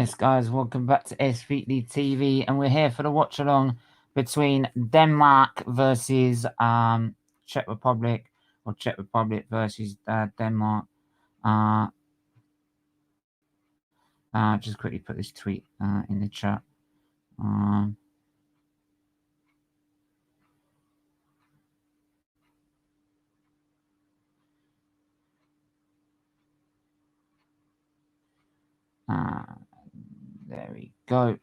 Yes, guys, welcome back to SFeatleyTV, and we're here for the watch-along between Denmark versus Czech Republic, or Czech Republic versus Denmark. Just quickly put this tweet in the chat. There we go.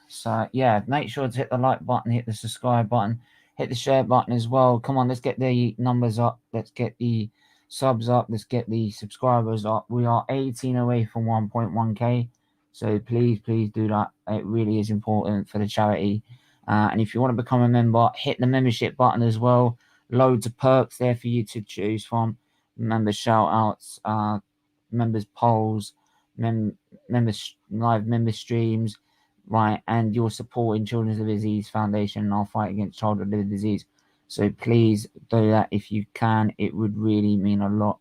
So yeah, make sure to hit the like button, hit the subscribe button, hit the share button as well. Come on, let's get the numbers up, let's get the subs up, let's get the subscribers up. We are 18 away from 1.1k, so please do that. It really is important for the charity. And if you want to become a member, hit the membership button as well. Loads of perks there for you to choose from: member shout outs, members polls, live member streams, right? And you're supporting Children's Liver Disease Foundation and our fight against childhood liver disease. So please do that if you can. It would really mean a lot.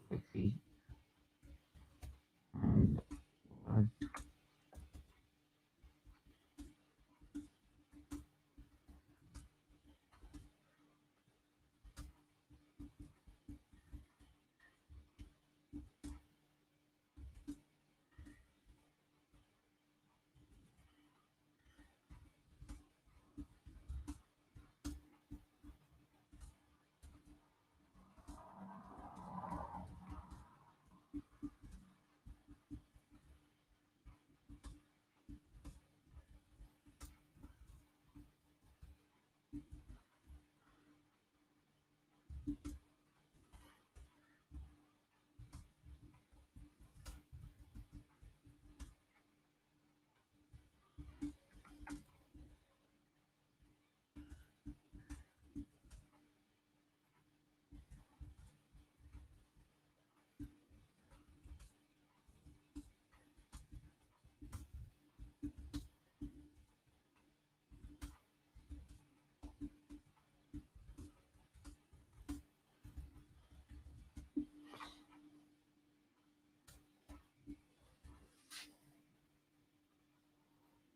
Quickly.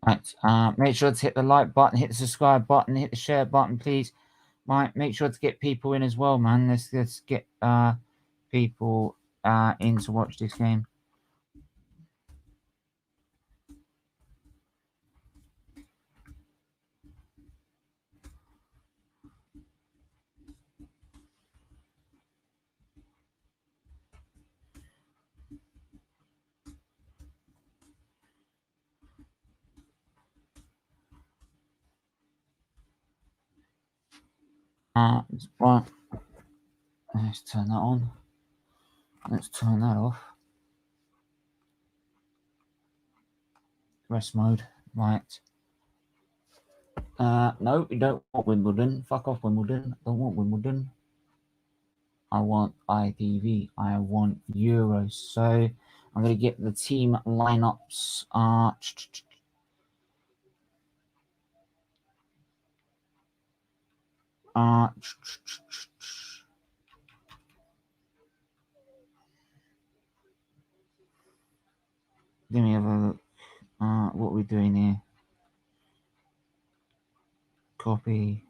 Right, make sure to hit the like button, hit the subscribe button, hit the share button, please. Right, make sure to get people in as well, man. Let's get people in to watch this game. Right, let's turn that on. Let's turn that off. Rest mode. Right. No, we don't want Wimbledon. Fuck off, Wimbledon. Don't want Wimbledon. I want ITV. I want Euros. So I'm going to get the team lineups. Let me have a look. What are we doing here? Copy.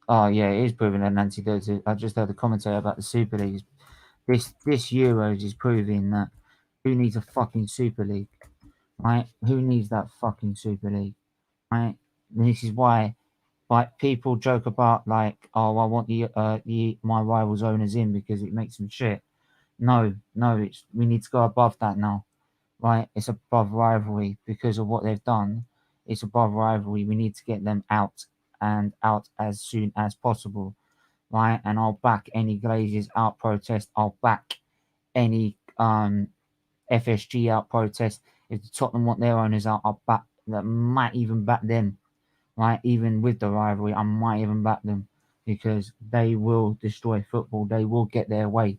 Oh yeah, it is proving that Nancy does it. I just heard a commentary about the Super League. This Euros is proving that who needs a fucking Super League? right? Who needs that fucking Super League, right? And this is why, like, people joke about like, oh, I want the my rivals owners in because it makes them shit. No, no, we need to go above that now, right? It's above rivalry because of what they've done. It's above rivalry. We need to get them out and out as soon as possible, right? And I'll back any Glazers out protest. I'll back any FSG out protest. If the Tottenham want their owners out, I'll back that. Might even back them, right? Even with the rivalry, I might even back them because they will destroy football. They will get their way,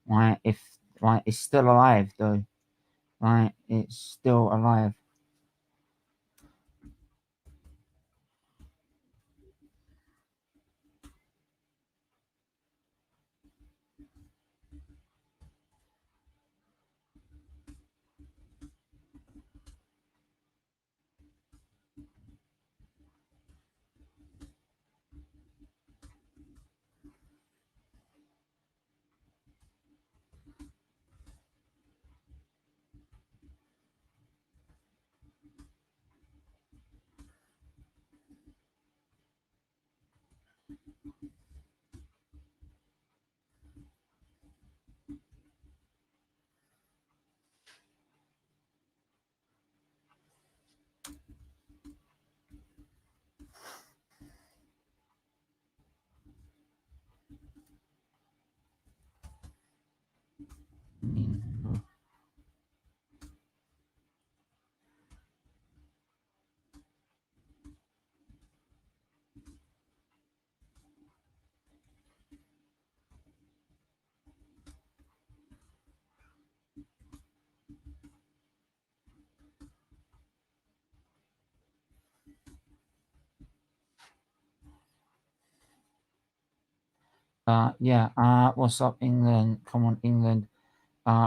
right? If right, it's still alive though, right? It's still alive. Yeah. What's up, England? Come on, England.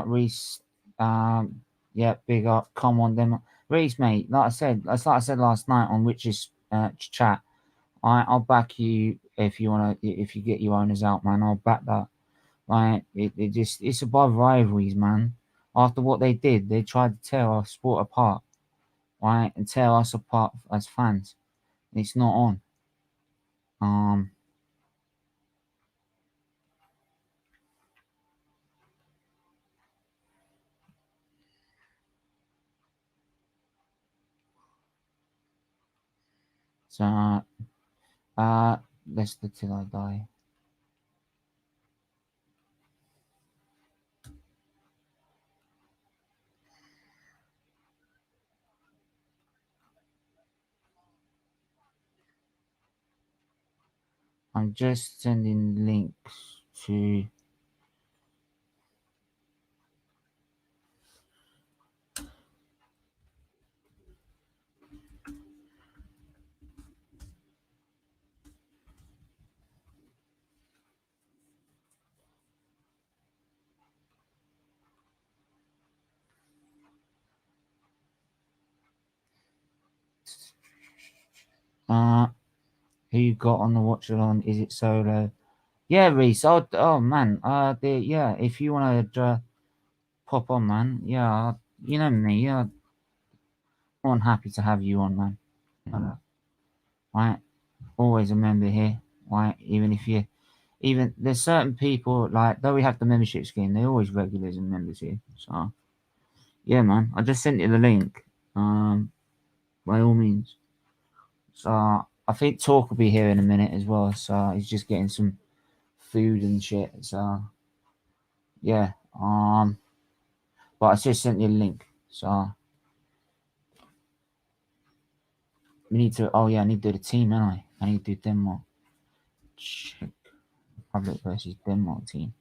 Reese. Yeah, big up. Come on, them. Reese, mate. Like I said last night on Rich's chat. I'll back you if you wanna. If you get your owners out, man, I'll back that. Right? It's above rivalries, man. After what they did, they tried to tear our sport apart, right, and tear us apart as fans. It's not on. Um. So. Uh. Leicester till I die. I'm just sending links to. Who you got on the Watchalong? Is it solo? Yeah, Reese. Oh man. Yeah. If you wanna pop on, man. Yeah. You know me. Yeah. I'm happy to have you on, man. Right. Always a member here. Right. Even if you, even there's certain people like though we have the membership scheme, they're always regulars and members here. So yeah, man. I just sent you the link. By all means. So I think Talk will be here in a minute as well. So he's just getting some food and shit. So yeah. But I just sent you a link. So we need to. Oh yeah, I need to do the team, don't I? I need to do Denmark. Czech Republic versus Denmark team.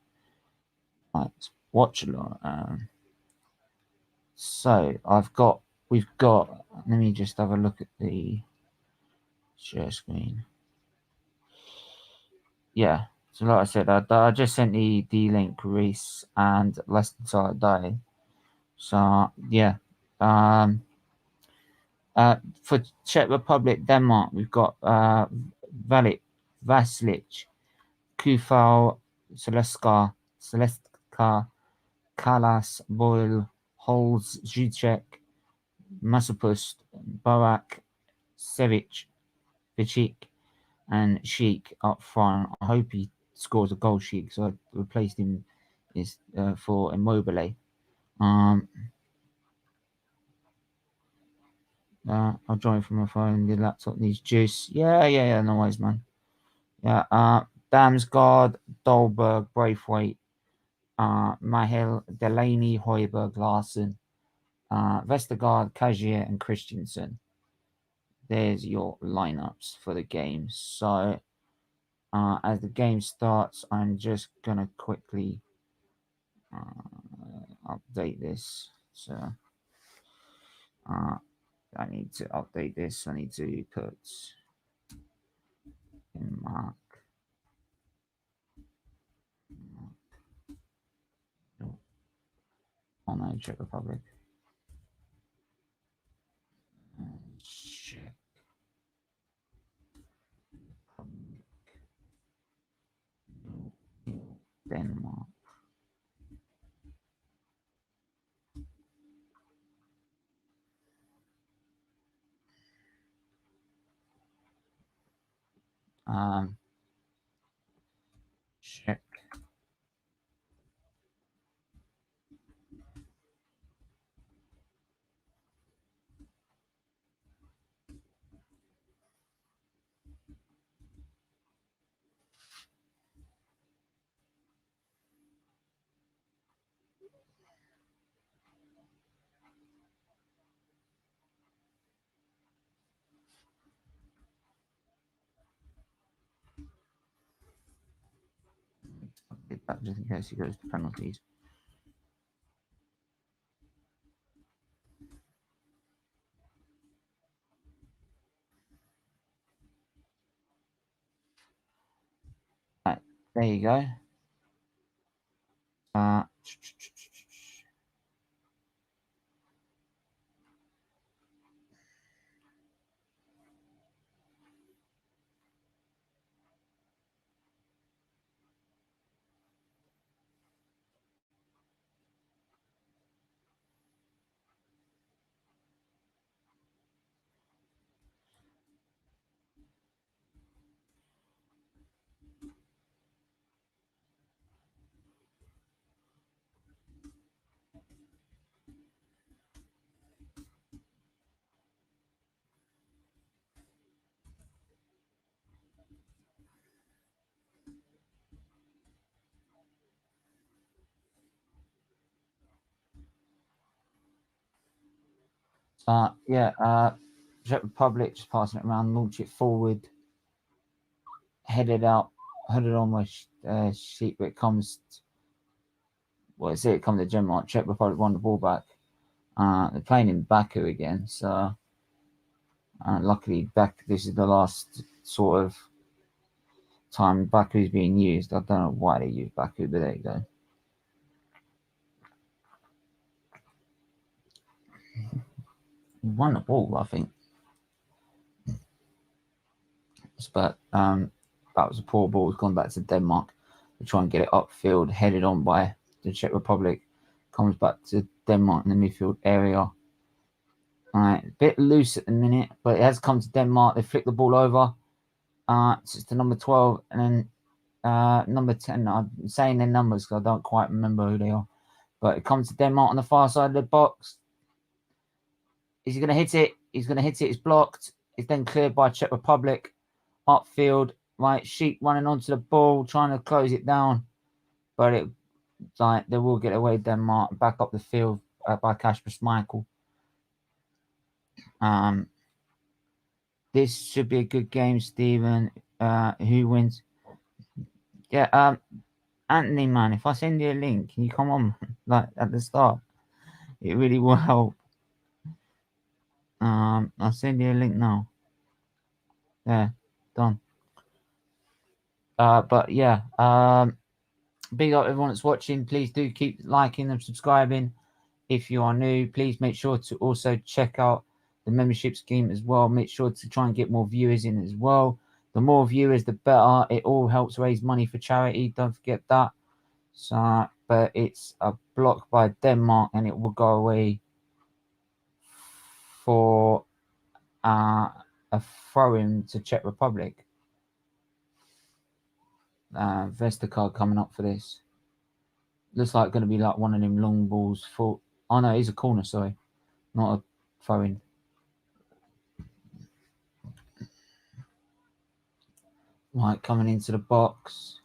Right, watch a lot. So we've got. Let me just have a look at the share screen. Yeah. So like I said, I just sent the link, Reese, and Leicester till I die. So yeah. For Czech Republic, Denmark, we've got Valit, Vasilic, Kufal, Celestka, Kalas, Boyle, Holz, Zuzek, Masopust, Barak, Sevic, Vichik, and Sheik up front. I hope he scores a goal, Sheik, so I replaced him for Immobile. I'll join from my phone. The laptop needs juice. Yeah. No worries, man. Yeah. Damsgaard, Dolberg, Braithwaite, Mahil, Delaney, Hoiberg, Larson, Vestergaard, Kajier, and Christensen. There's your lineups for the game. So, as the game starts, I'm just gonna quickly update this. So, I need to update this. I need to put in mark. Oh no, Czech Republic. Czech Republic. Denmark. Czech. That just in case he goes to penalties. Right, there you go. Czech Republic just passing it around, launch it forward, headed on my sheet, but it comes. It comes to Denmark. Czech Republic won the ball back. They're playing in Baku again, so luckily this is the last sort of time Baku's being used. I don't know why they use Baku, but there you go. Won the ball, I think. But that was a poor ball. It's gone back to Denmark to try and get it upfield, headed on by the Czech Republic. Comes back to Denmark in the midfield area. All right, a bit loose at the minute, but it has come to Denmark. They flick the ball over. It's to number 12, and then number 10. I'm saying their numbers because I don't quite remember who they are. But it comes to Denmark on the far side of the box. Is he going to hit it? He's going to hit it. It's blocked. It's then cleared by Czech Republic. Upfield, right? Sheik running onto the ball, trying to close it down. But they will get away, Denmark. Back up the field by Kasper Schmeichel. This should be a good game, Stephen. Who wins? Yeah, Anthony, man, if I send you a link, can you come on like at the start? It really will help. I'll send you a link now. Yeah, done. But yeah, big up everyone that's watching. Please do keep liking and subscribing. If you are new, please make sure to also check out the membership scheme as well. Make sure to try and get more viewers in as well. The more viewers, the better. It all helps raise money for charity. Don't forget that. So, but it's a block by Denmark, and it will go away for a throw-in to Czech Republic. Vesta card coming up for this. Looks like going to be like one of them long balls. For oh no, it's a corner. Sorry, not a throw-in. Right, coming into the box.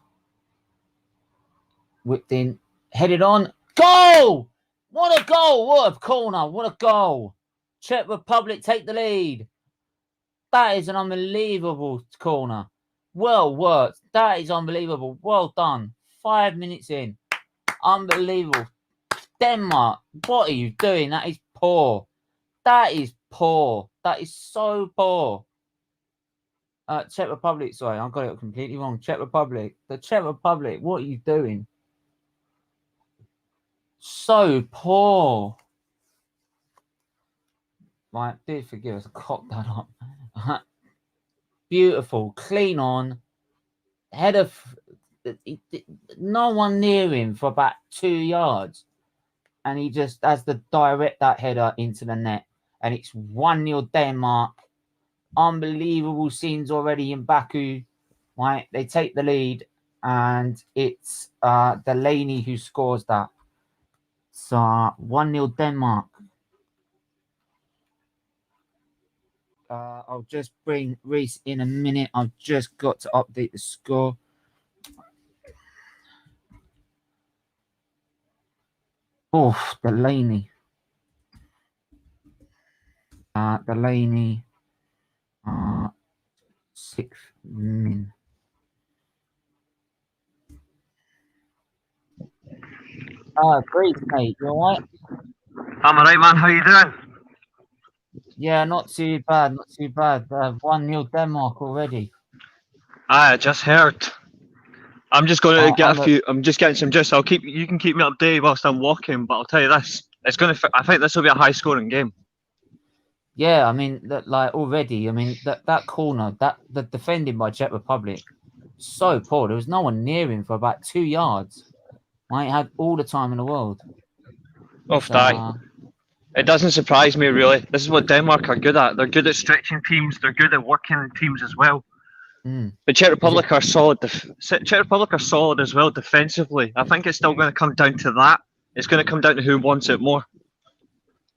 Whipped in, headed on, goal! What a goal! What a corner! What a goal! Czech Republic take the lead. That is an unbelievable corner. Well worked. That is unbelievable. Well done. 5 minutes in. Unbelievable. Denmark, what are you doing? That is poor. That is poor. That is so poor. Czech Republic, sorry, I got it completely wrong. Czech Republic. The Czech Republic, what are you doing? So poor. Right, do forgive us. Cock that up. Beautiful. Clean on. Head of... No one near him for about 2 yards. And he just has to direct that header into the net. And it's 1-0 Denmark. Unbelievable scenes already in Baku. Right, they take the lead. And it's Delaney who scores that. So 1-0 Denmark. I'll just bring Reese in a minute. I've just got to update the score. Oh, Delaney. Delaney. 6 min. Great, mate. You alright? I'm alright, man. How you doing? Yeah, not too bad. Not too bad. 1-0 Denmark already. I just heard. I'm just going to get a few. I'm just getting some juice. You can keep me updated whilst I'm walking. But I'll tell you this: it's going to. I think this will be a high-scoring game. Yeah, I mean, like already. I mean, that corner, the defending by Czech Republic, so poor. There was no one near him for about 2 yards. I had all the time in the world. Off that. It doesn't surprise me really. This is what Denmark are good at. They're good at stretching teams. They're good at working teams as well. But Czech Republic are solid. Czech Republic are solid as well defensively. I think it's still going to come down to that. It's going to come down to who wants it more.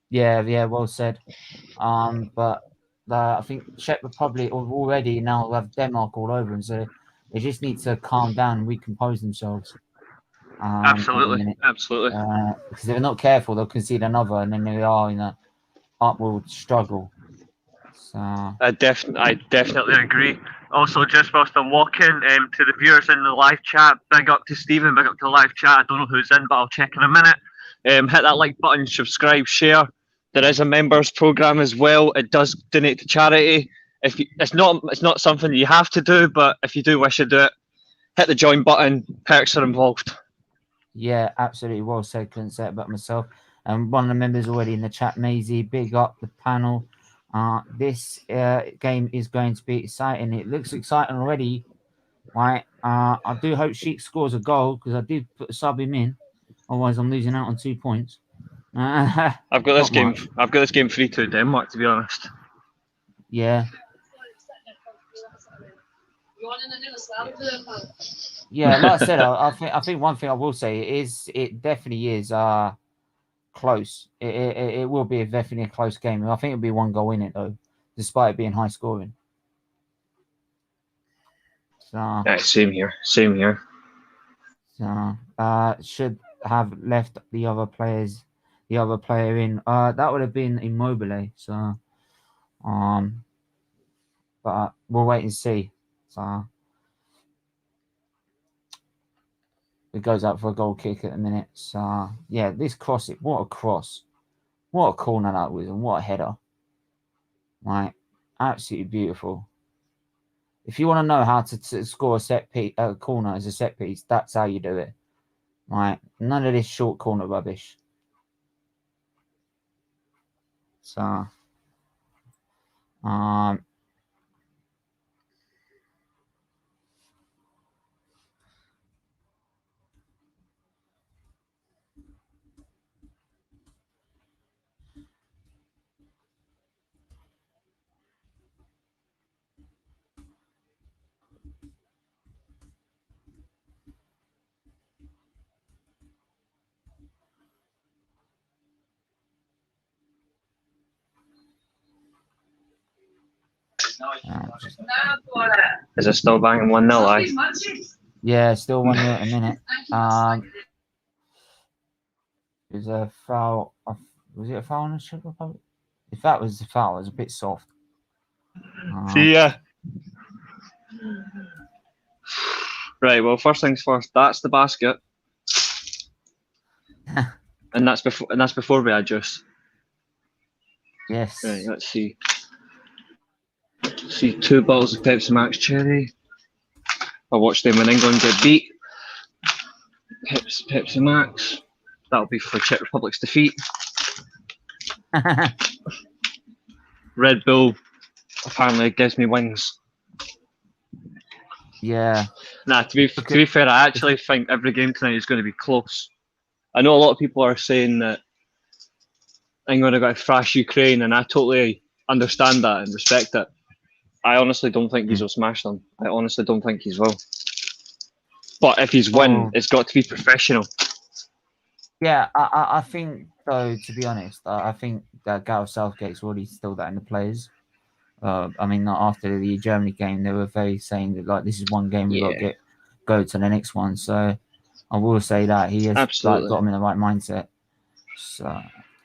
Yeah, well said. But I think Czech Republic already now have Denmark all over them, so they just need to calm down and recompose themselves. Absolutely. Because if they're not careful, they'll concede another, and then they are in an upward struggle. So I definitely agree. Also, just whilst I'm walking, to the viewers in the live chat, big up to Stephen, big up to the live chat. I don't know who's in, but I'll check in a minute. Hit that like button, subscribe, share. There is a members program as well. It does donate to charity. It's not something you have to do, but if you do wish to do it, hit the join button. Perks are involved. Yeah, absolutely well said. Couldn't say it about myself. And one of the members already in the chat, Maisie, big up the panel. This game is going to be exciting. It looks exciting already, right? I do hope Sheik scores a goal because I did put a sub him in. Otherwise, I'm losing out on 2 points. I've got this game. I've got this game 3-2 Denmark, to be honest. Yeah. Yeah, like I said, I think one thing I will say is it definitely is close. It will be definitely a close game. I think it'll be 1 goal in it though, despite it being high scoring. So yeah, same here. So should have left the other player in. That would have been Immobile. So but we'll wait and see. So it goes up for a goal kick at the minute. So yeah, this cross, what a cross. What a corner that was, and what a header. Right. Absolutely beautiful. If you want to know how to score a corner as a set piece, that's how you do it. Right. None of this short corner rubbish. So Just, Is it still banging 1-0, aye? yeah, still 1-0 at a minute. It was a foul. Was it a foul on the Czech Republic? If that was the foul, it was a bit soft. See ya. Right, well, first things first, that's the basket. and that's before we adjust. Yes. Right, let's see. See 2 bottles of Pepsi Max Cherry. I watched them in England get beat. Pepsi Max. That'll be for Czech Republic's defeat. Red Bull apparently gives me wings. Yeah. Nah, to be fair, I actually think every game tonight is going to be close. I know a lot of people are saying that England are going to thrash Ukraine, and I totally understand that and respect it. I honestly don't think he's will smash them. I honestly don't think he's will. But if he's win, it's got to be professional. Yeah, I think, though, to be honest, I think that Gareth Southgate's already instilled that in the players. I mean, after the Germany game, they were very saying that, like, this is one game we've got to go to the next one. So I will say that he has got them in the right mindset. So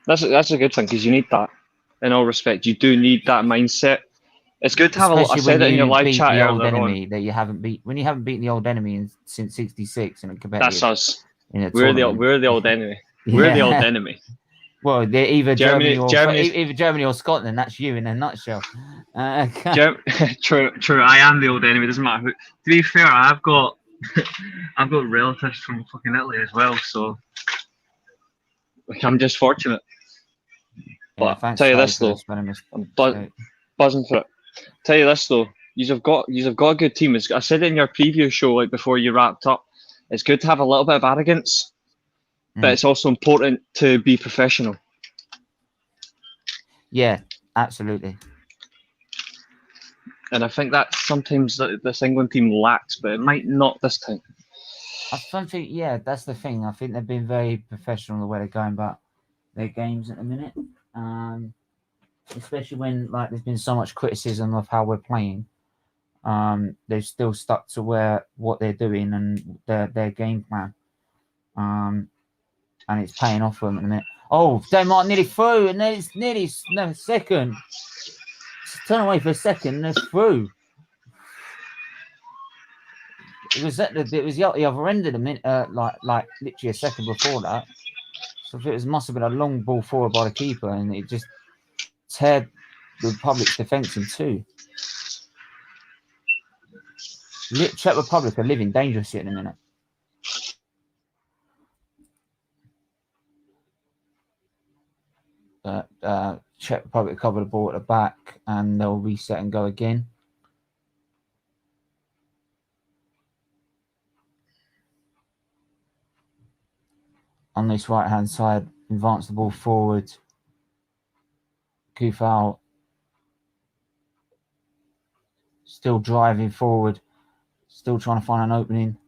that's a good thing, because you need that. In all respect, you do need that mindset. It's good to have I said it in your live chat earlier on. That you haven't beat when you haven't beaten the old enemy since '66 in a competitive. That's us. We're the old enemy. We're the old enemy. Well, they're either Germany or Scotland. That's you in a nutshell. True. I am the old enemy. Doesn't matter who. To be fair, I've got relatives from fucking Italy as well. So I'm just fortunate. But I'll tell you this though, I'm buzzing for it. Tell you this though, you've got a good team. I said it in your preview show, like before you wrapped up. It's good to have a little bit of arrogance, but it's also important to be professional. Yeah, absolutely. And I think that sometimes this England team lacks, but it might not this time. I think, yeah, that's the thing. I think they've been very professional in the way they're going about their games at the minute. Especially when, like, there's been so much criticism of how we're playing. They've still stuck to what they're doing and their game plan. And it's paying off for them at the minute. Oh, Denmark nearly through, and then it's nearly no second. Turn away for a second, and they're through. It was the other end of the minute, like literally a second before that. So it must have been a long ball forward by the keeper, and it just teared the Republic's defence in two. Czech Republic are living dangerously at the minute. Czech Republic cover the ball at the back, and they'll reset and go again. On this right-hand side, advance the ball forward. Kufal still driving forward, still trying to find an opening.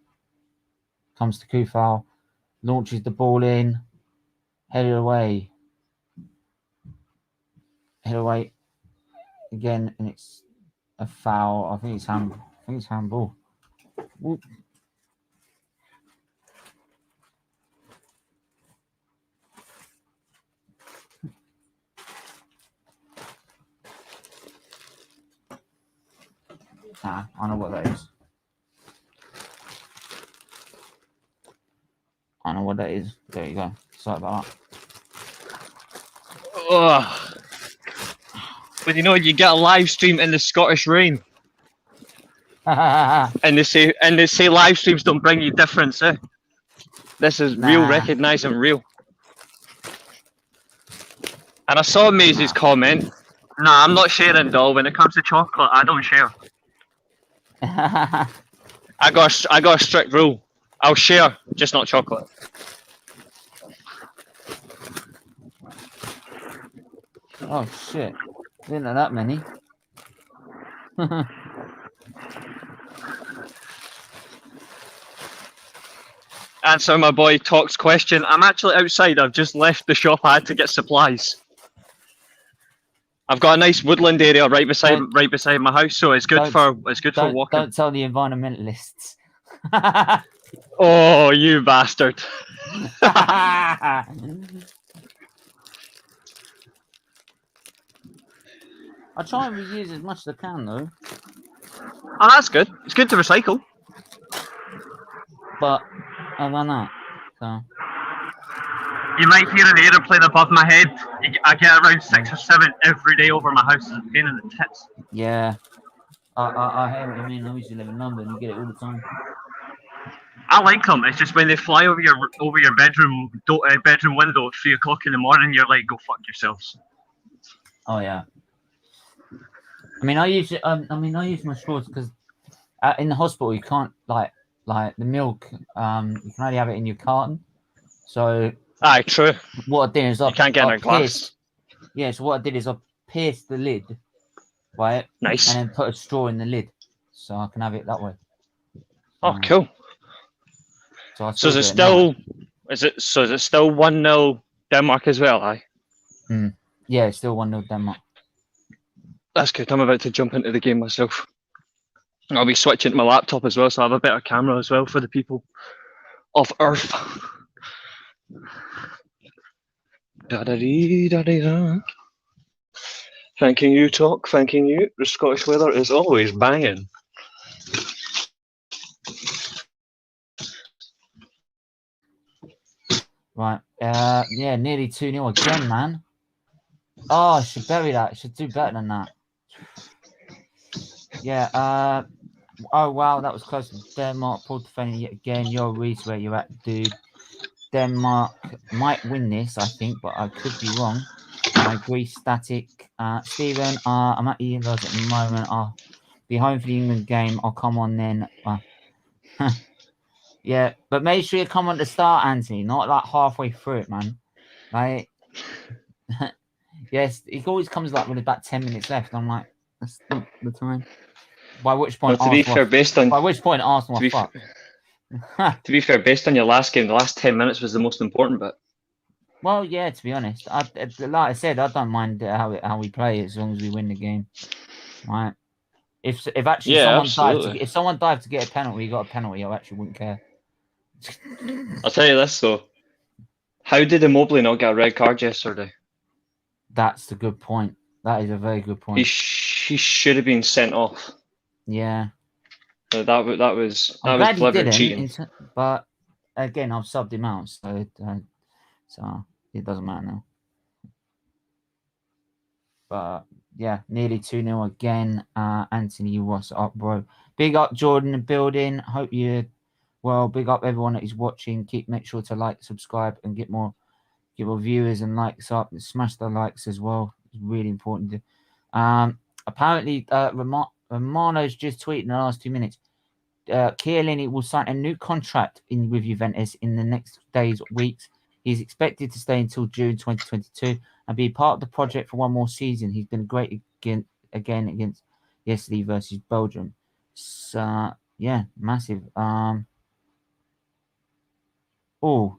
Comes to Kufal, launches the ball in, headed away. Head away again, and it's a foul. I think it's handball. Whoop. I know what that is. I know what that is. There you go. Sorry about that. Ugh. But you know, you get a live stream in the Scottish rain, and they say live streams don't bring you difference. This is real, recognising real. And I saw Maisie's comment. Nah, I'm not sharing, doll. When it comes to chocolate, I don't share. I got a strict rule. I'll share, just not chocolate. Oh shit! Didn't know that many. Answer my boy Talk's question. I'm actually outside. I've just left the shop. I had to get supplies. I've got a nice woodland area right beside my house, so it's good for walking. Don't tell the environmentalists. Oh, you bastard! I try and reuse as much as I can, though. Oh, that's good. It's good to recycle. But I run out, so. You might hear an aeroplane above my head. I get around 6 or 7 every day over my house. It's a pain in the tits. Yeah. I hear what you mean. I used to live in London. You get it all the time. I like them. It's just when they fly over your bedroom window at 3 o'clock in the morning, you're like, go fuck yourselves. Oh yeah. I mean, I use my straws because in the hospital you can't like the milk. You can only have it in your carton. So. Aye, true. What I did is you can't get in a glass. Yeah. So what I did is I pierced the lid, right? Nice. And then put a straw in the lid, so I can have it that way. Oh, cool. So is it still 1-0 Denmark as well, aye? Yeah, it's still 1-0 Denmark. That's good. I'm about to jump into the game myself. I'll be switching to my laptop as well, so I have a better camera as well for the people of Earth. Da-da-dee-da-dee-da. Thanking you, Talk. Thanking you. The Scottish weather is always banging. Right. Yeah, nearly 2-0 again, man. Oh, I should bury that. I should do better than that. Yeah. Oh, wow. That was close to Denmark. Paul defending yet again. You're Reese where you're at, dude. Denmark might win this, I think, but I could be wrong. I agree. Static. Stephen, I'm at you guys at the moment. I'll be home for the England game. I'll come on then. Yeah, but make sure you come on to start, Anthony, not like halfway through it, man. Like, yes, it always comes like with about 10 minutes left. I'm like, that's not the time. By which point, Arsenal are fucked. To be fair, based on your last game, the last 10 minutes was the most important bit. Well, yeah, to be honest, like I said, I don't mind how we play as long as we win the game. Right? If actually someone dived to get a penalty, you got a penalty, I actually wouldn't care. I'll tell you this though. How did Immobile not get a red card yesterday? That's the good point. That is a very good point. He should have been sent off. Yeah. That was clever cheating. But again, I've subbed him out, so it doesn't matter now. But yeah, nearly 2-0 again. Anthony, what's up, bro? Big up Jordan in the building. Hope you're well. Big up everyone that is watching. Make sure to like, subscribe, and get more viewers and likes up. And smash the likes as well. It's really important. Apparently, Romano's just tweeted in the last 2 minutes. Chiellini will sign a new contract with Juventus in the next days, weeks. He's expected to stay until June 2022 and be part of the project for one more season. He's been great again against yesterday versus Belgium. So yeah, massive. Oh.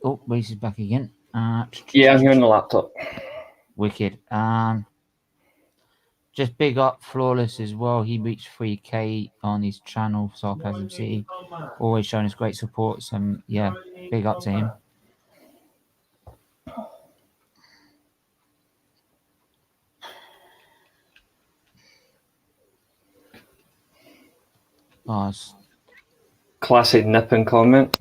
Oh, Reese is back again. Yeah, I'm here on the laptop. Wicked. Just big up Flawless as well. He reached 3K on his channel, Sarcasm City. Always showing us great support. So yeah, big up to him. Oh, Classic nipping comment.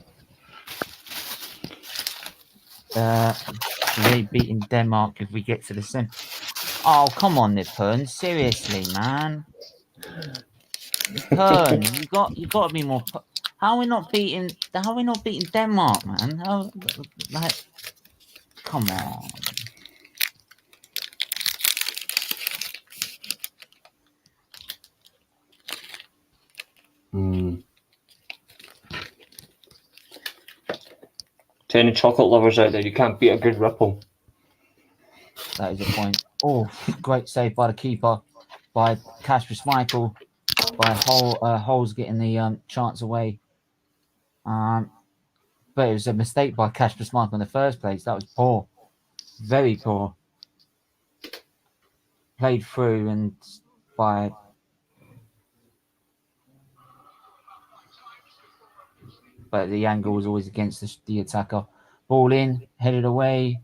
Really beating Denmark if we get to the sim. Oh, come on, Nippon. Seriously, man. Nippon, you got to be more. How are we not beating Denmark, man? How, like, come on. To any chocolate lovers out there, you can't beat a good ripple. That is a point. Oh, great save by the keeper, by Kasper Schmeichel, by Holes getting the chance away. But it was a mistake by Kasper Schmeichel in the first place. That was poor, very poor. Played through and by. But the angle was always against the attacker. Ball in, headed away.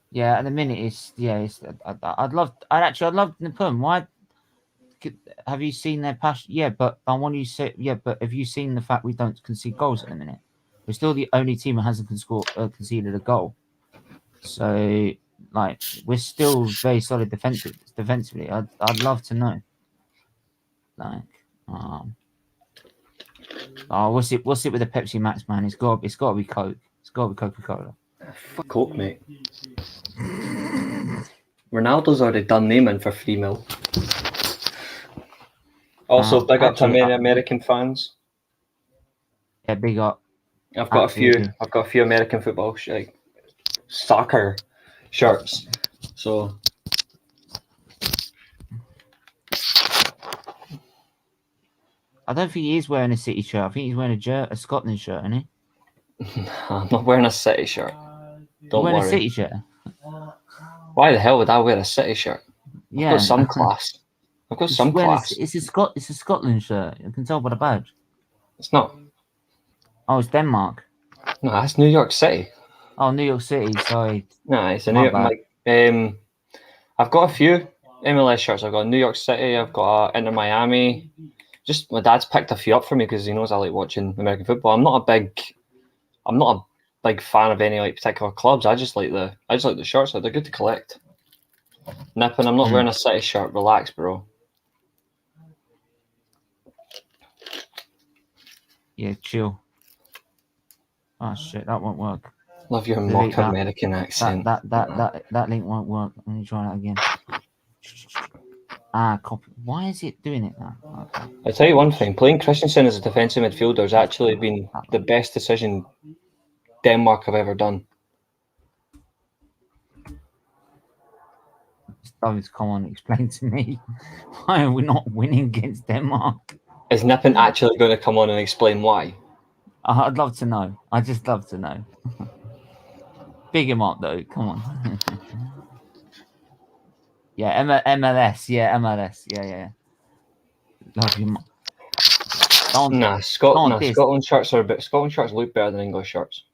Yeah, at the minute I'd love Nippon. Why have you seen their passion? Yeah, but I want you to say but have you seen the fact we don't concede goals at the minute? We're still the only team that hasn't conceded a goal. So like we're still very solid defensively. I'd love to know. Like what's it with the Pepsi Max, man? It's got to be Coke. It's got to be Coca-Cola. Fuck Coke, mate. Ronaldo's already done naming for 3 mil. Also, big up to many American fans. Yeah, big up. I've got a few American football soccer shirts. So I don't think he is wearing a City shirt. I think he's wearing a Scotland shirt, isn't he? I'm not wearing a City shirt. Don't worry. Wearing a City shirt. Why the hell would I wear a City shirt? I've Yeah, got some class. I've got some class. It's a Scotland shirt. You can tell by the badge. It's not. Oh, it's Denmark. No, that's New York City. Oh, New York City. Sorry. No, it's a New York. I've got a few MLS shirts. I've got New York City. I've got Inter Miami. Just my dad's picked a few up for me because he knows I like watching American football. I'm not a big fan of any particular clubs. I just like the shirts. They're good to collect. Nippon, I'm not wearing a City shirt. Relax, bro. Yeah, chill. Oh shit, that won't work. Love your mock American accent. That link won't work. Let me try that again. Copy. Why is it doing it now? Okay. I'll tell you one thing. Playing Christensen as a defensive midfielder has actually been the best decision Denmark have ever done. David's come on, explain to me why are we not winning against Denmark? Is Nippon actually going to come on and explain why? I'd love to know. I'd just love to know. Big him up though. Come on. Yeah, MLS. Yeah, MLS. Yeah. Love him. Scotland shirts look better than English shirts.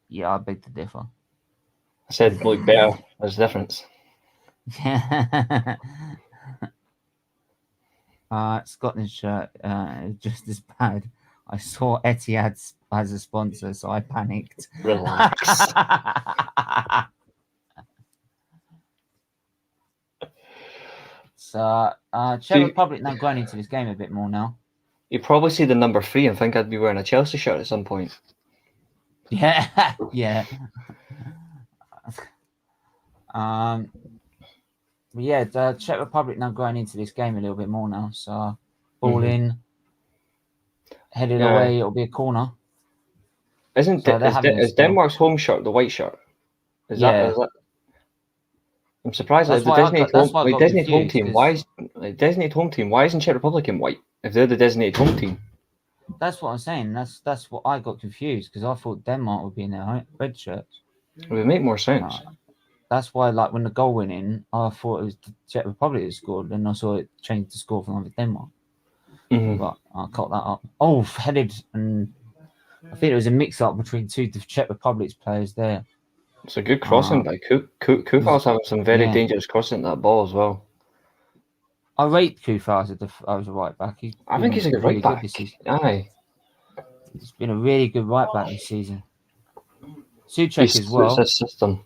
Yeah, I beg to differ. I said look better. There's a difference. Yeah. Scotland shirt is just as bad. I saw Etihad as a sponsor, so I panicked. Relax. So, Czech Republic now going into this game a bit more now. You probably see the number 3 and think I'd be wearing a Chelsea shirt at some point. Yeah, yeah. But yeah, the Czech Republic now going into this game a little bit more now. So, ball in, headed away. It'll be a corner. Is Denmark's home shirt the white shirt? Is that? I'm surprised. The designated home team. Why isn't Czech Republic in white? if they're the designated home team. That's what I'm saying. That's what I got confused because I thought Denmark would be in their red shirts. It would make more sense. That's why, like, when the goal went in, I thought it was the Czech Republic that scored, and I saw it change the score from Denmark. But I caught that up. Oh, headed, and I think it was a mix-up between two of the Czech Republic's players there. It's a good crossing by Koufal's having some very Yeah. dangerous crossing that ball as well. I rate Koufal as a right back. I think he's a good really right back. good this season. Aye. He's been a really good right back this season. Suchek as well. It's a system.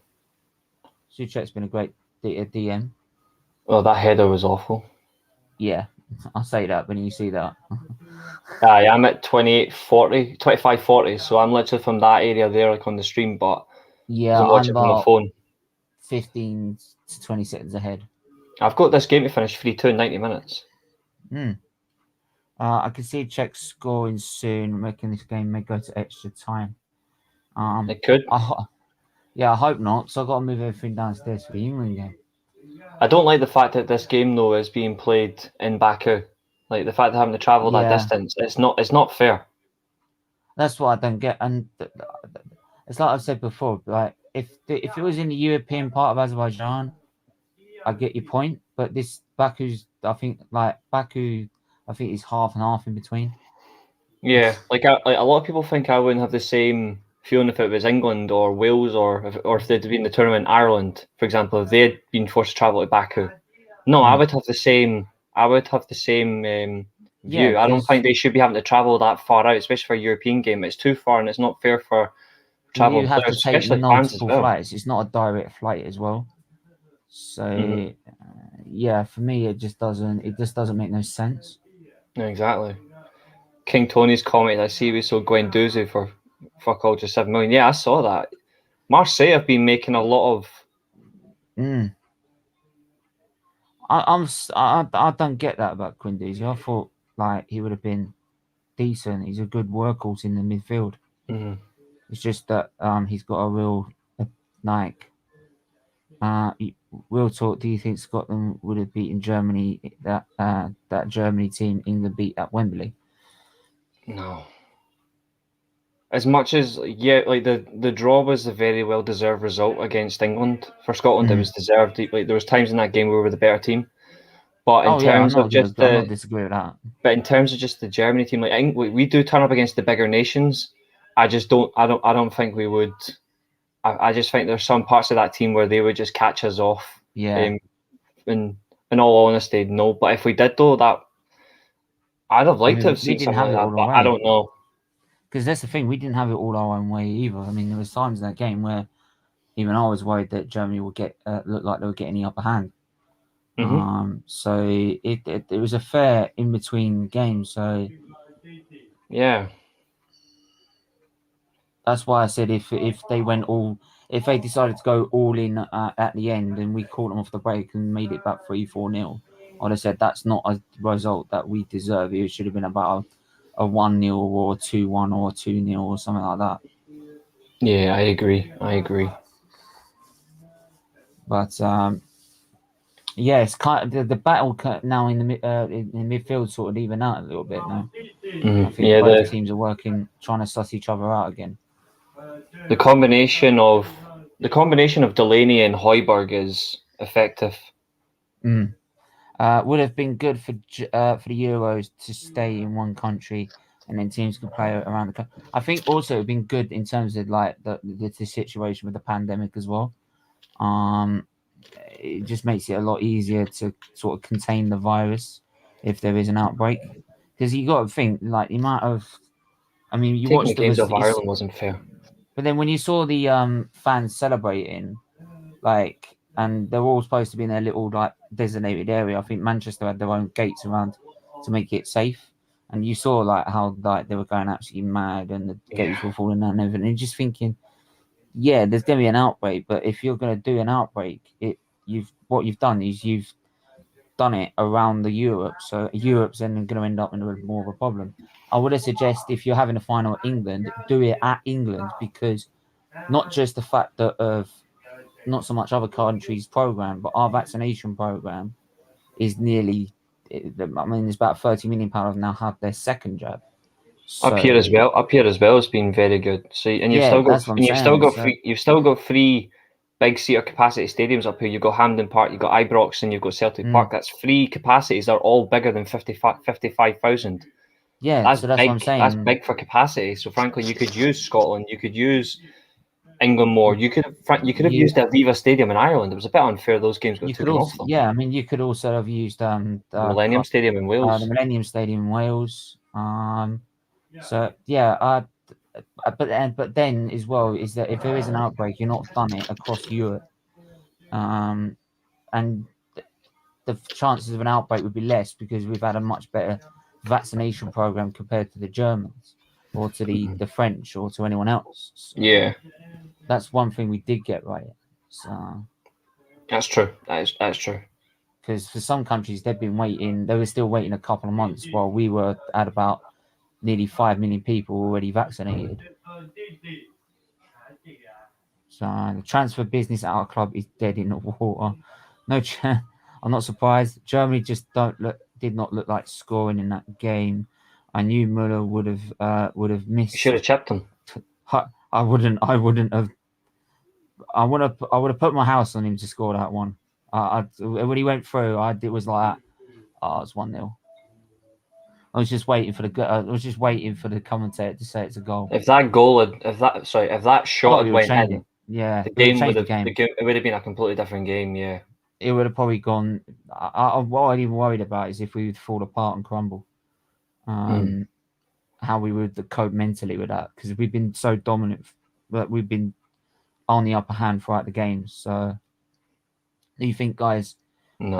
Suchek's been a great DM. Oh, that header was awful. Yeah, I'll say that when you see that. Aye, I'm at 25-40, so I'm literally from that area there, like on the stream, but yeah, I'm watching from my phone. 15 to 20 seconds ahead. I've got this game to finish 3-2 in 90 minutes. I can see Czech scoring soon, making this game may go to extra time. It could. I hope not, so I've got to move everything downstairs for the England game. I don't like the fact that this game, though, is being played in Baku. Like, the fact that having to travel that distance, it's not fair. That's what I don't get. And it's like I've said before, like, if it was in the European part of Azerbaijan, I get your point. But this Baku's, I think is half and half in between. Yeah, like a lot of people think I wouldn't have the same feeling if it was England or Wales or if they'd been in the tournament in Ireland, for example, if they had been forced to travel to Baku. No, I would have the same. View. Yeah, I don't think they should be having to travel that far out, especially for a European game. It's too far, and it's not fair for travel you have players, to take especially fans as multiple well. flights. It's not a direct flight as well. So for me, it just doesn't make no sense. Yeah, exactly. King Tony's comment, I see we sold Guendouzi for fuck all, just 7 million. Yeah, I saw that. Marseille have been making a lot of. I don't get that about Guendouzi. I thought like he would have been decent. He's a good workhorse in the midfield. It's just that he's got a real real talk. Do you think Scotland would have beaten Germany? That Germany team England beat at Wembley? No. As much as like the draw was a very well deserved result against England for Scotland. It was deserved. Like there was times in that game where we were the better team. But in terms of just I'm not disagree with that. But in terms of just the Germany team, like we do turn up against the bigger nations. I don't think we would. I just think there's some parts of that team where they would just catch us off. Yeah. In all honesty, no. But if we did, though, that I'd have liked to have seen something like that. But I don't know. Because that's the thing, we didn't have it all our own way either. I mean, there was times in that game where even I was worried that Germany would look like they were getting the upper hand. So it was a fair in between game. So yeah, that's why I said if they decided to go all in at the end and we caught them off the break and made it back 3-4-0, I'd have said that's not a result that we deserve. It should have been about a 1-0 or 2-1 or 2-0 or something like that. Yeah, I agree. But it's kind of the battle now in the midfield sort of even out a little bit now. I think both teams are working, trying to suss each other out again. The combination of Delaney and Højbjerg is effective. Would have been good for the Euros to stay in one country and then teams can play around the country. I think also it would have been good in terms of like the situation with the pandemic as well. It just makes it a lot easier to sort of contain the virus if there is an outbreak. Because you got to think like the amount of, I mean, you watched the games of Ireland wasn't fair. But then when you saw the fans celebrating, like, and they're all supposed to be in their little like designated area. I think Manchester had their own gates around to make it safe, and you saw like how like they were going absolutely mad and the gates were falling down and everything. And just thinking, yeah, there's going to be an outbreak, but if you're going to do an outbreak, what you've done is you've done it around the Europe, so Europe's then going to end up in more of a problem. I would suggest if you're having a final at England, do it at England, because not just the fact that of not so much other countries' program, but our vaccination program is nearly I mean, there's about 30 million people have now had their second jab. So, Up here as well, it's been very good. So, and you've Yeah, still got, that's what I'm and you've still saying, got so- free, you've still got three big seater capacity stadiums up here. You've got Hampden Park, you've got Ibrox, and you've got Celtic Park. That's free capacities. They're all bigger than 55,000. yeah, That's so that's big. what I'm saying. That's big for capacity. So frankly, you could use Scotland, you could use England more. You could have used the Aviva Stadium in Ireland. It was a bit unfair those games got You could taken also, off them. yeah, I mean, you could also have used The Millennium Stadium in Wales. the Millennium Stadium in Wales. So yeah, but then as well is that if there is an outbreak, you're not done it across Europe, and the chances of an outbreak would be less because we've had a much better vaccination program compared to the Germans or to the French or to anyone else. So Yeah, that's one thing we did get right. So that's true. That's true. because for some countries they were still waiting a couple of months while we were at about nearly 5 million people already vaccinated. So the transfer business at our club is dead in the water. I'm not surprised. Germany just did not look like scoring in that game. I knew Muller would have missed. You should have chipped him. I wouldn't have. I would have put my house on him to score that one. When he went through, it was like, oh, it's 1-0. I was just waiting for the commentator to say it's a goal. If that shot had went in, yeah, the game it would have been a completely different game. Yeah, it would have probably gone. What I'm even worried about is if we would fall apart and crumble. How we would cope mentally with that, because we've been so dominant, but we've been on the upper hand throughout the game. So, do you think, guys? No.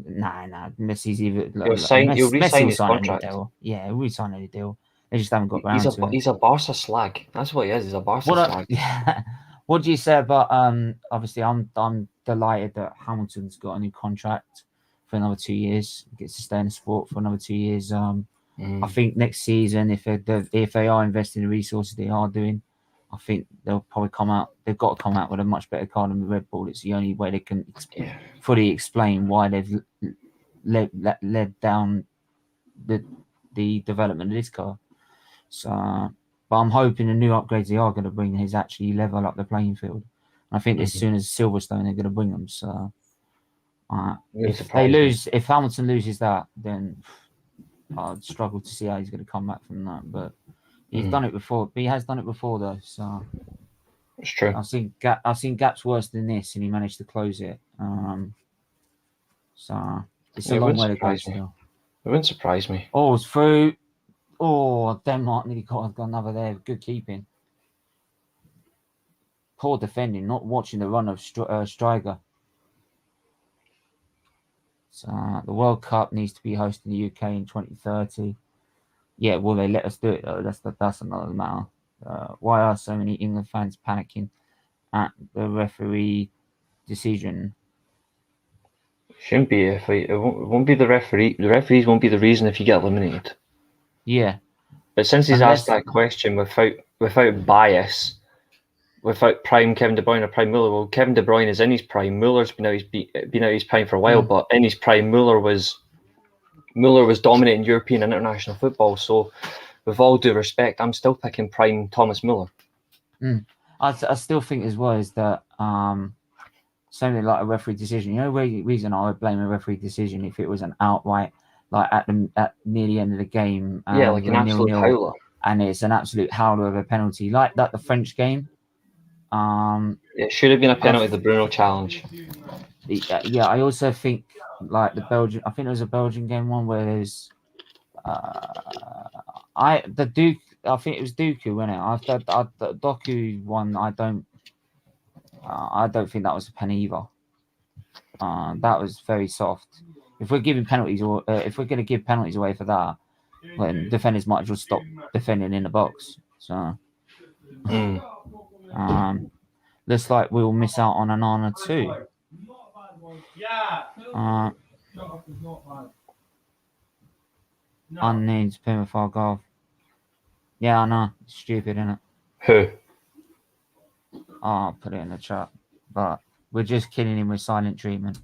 Nah. Messi's either. He'll re-sign his contract. Yeah, he'll re-sign any deal. They just haven't got around to it. He's a Barca slag. That's what he is. He's a Barca slag. Yeah. What do you say about? Obviously, I'm delighted that Hamilton's got a new contract for another 2 years. He gets to stay in the sport for another 2 years. I think next season, if they are investing in the resources they are doing, I think they'll probably come out. They've got to come out with a much better card than the Red Bull. It's the only way they can fully explain why they've led down the development of this car. So, but I'm hoping the new upgrades they are going to bring is actually level up the playing field. And I think as soon as Silverstone, they're going to bring them. So, if Hamilton loses that, then I'd struggle to see how he's going to come back from that. But he's done it before. He has done it before, though. So it's true. I've seen gaps worse than this, and he managed to close it. So it's a long way to go still. It wouldn't surprise me. Oh, it's through. Oh, Denmark nearly got another there. Good keeping. Poor defending, not watching the run of Striger. So the World Cup needs to be hosted in the UK in 2030. Yeah, will they let us do it though? That's another matter. Why are so many England fans panicking at the referee decision? Shouldn't be. It won't be the referee. The referees won't be the reason if you get eliminated. Yeah, but since he's asked that question without bias, without prime Kevin De Bruyne or prime Muller, well, Kevin De Bruyne is in his prime. Muller's been out his prime for a while, but in his prime, Muller was dominating European international football. So, with all due respect, I'm still picking prime Thomas Muller. I still think as well is that something like a referee decision. You know, reason I would blame a referee decision if it was an outright, like at near the end of the game, like an absolute howler, and it's an absolute howler of a penalty, like that the French game. It should have been a penalty. The Bruno challenge. Yeah, I also think like the Belgian. I think there was a Belgian game one where there's Duke. I think it was Dooku, wasn't it? The Doku one. I don't think that was a pen either. That was very soft. If we're giving penalties, or if we're going to give penalties away for that, then defenders might as well stop defending in the box. So, looks like we'll miss out on an honour too. Unnamed Plymouth golf. Yeah, I know. It's stupid, isn't it? Who? I'll put it in the chat. But we're just killing him with silent treatment.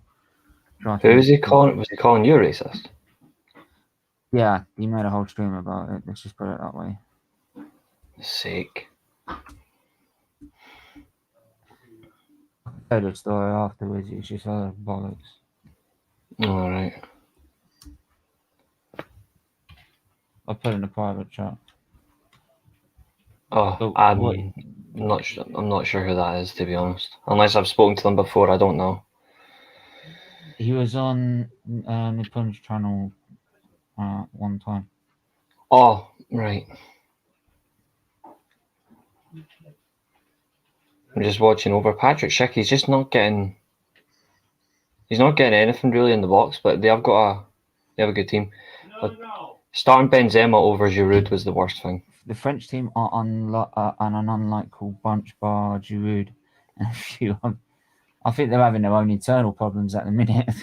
Who is he calling? Was he calling you racist? Yeah, he made a whole stream about it. Let's just put it that way. Sake. I heard the story afterwards. It's just bollocks. All right. I put it in a private chat. Oh, But I'm not sure. I'm not sure who that is, to be honest. Unless I've spoken to them before, I don't know. He was on the Punch channel one time. Oh, right. I'm just watching over Patrick Schick. He's just not getting. He's not getting anything really in the box, but they have a good team. But starting Benzema over Giroud was the worst thing. The French team are an unlikable bunch, bar Giroud and a few. I think they're having their own internal problems at the minute.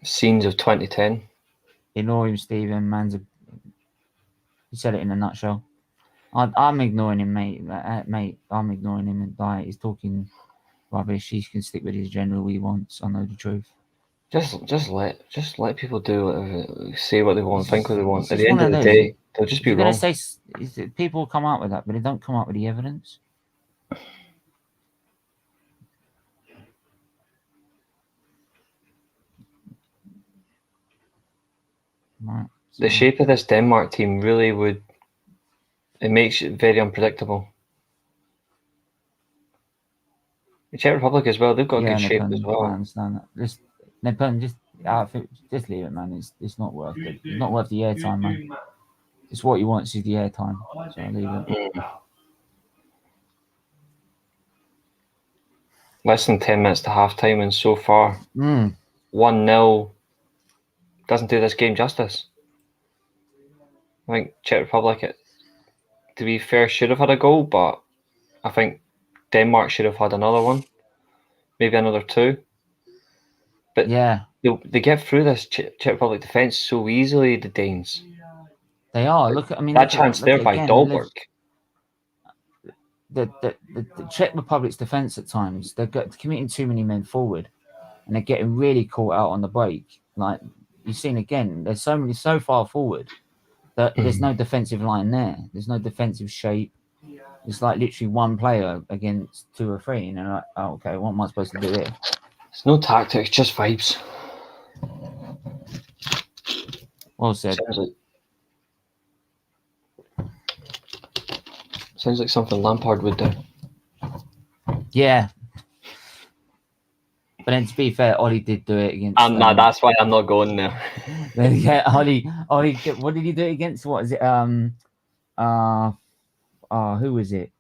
Scenes of 2010. Ignore him, Stephen. You said it in a nutshell. I'm ignoring him, mate. Mate, I'm ignoring him. And he's talking rubbish. He can stick with his general he wants. I know the truth. Just let people do whatever, say what they want, think what they want. At It's the end one of the of day, they'll just be You're wrong. gonna say people come out with that, but they don't come out with the evidence. Right. The shape of this Denmark team really it makes it very unpredictable. The Czech Republic as well, they've got good shape as well. I understand that. Just leave it, man. It's not worth it. It's not worth the airtime, man. It's what you want is the airtime. So leave it. Less than 10 minutes to half time, and so far 1-0 doesn't do this game justice. I think Czech Republic, to be fair, should have had a goal, but I think Denmark should have had another one, maybe another two. But yeah, they get through this Czech Republic defence so easily, the Danes. They are. That chance there by Dahlberg. The Czech Republic's defence at times, they're committing too many men forward, and they're getting really caught out on the break. Like you've seen again, there's so far forward that there's no defensive line there. There's no defensive shape. It's like literally one player against 2 or 3, and they're like, oh, okay, what am I supposed to do here? It's no tactics, just vibes. Well said. Sounds like something Lampard would do. Yeah. But then to be fair, Ollie did do it against... that's why I'm not going there. Yeah, Ollie, what did he do it against? What is it? Who was it?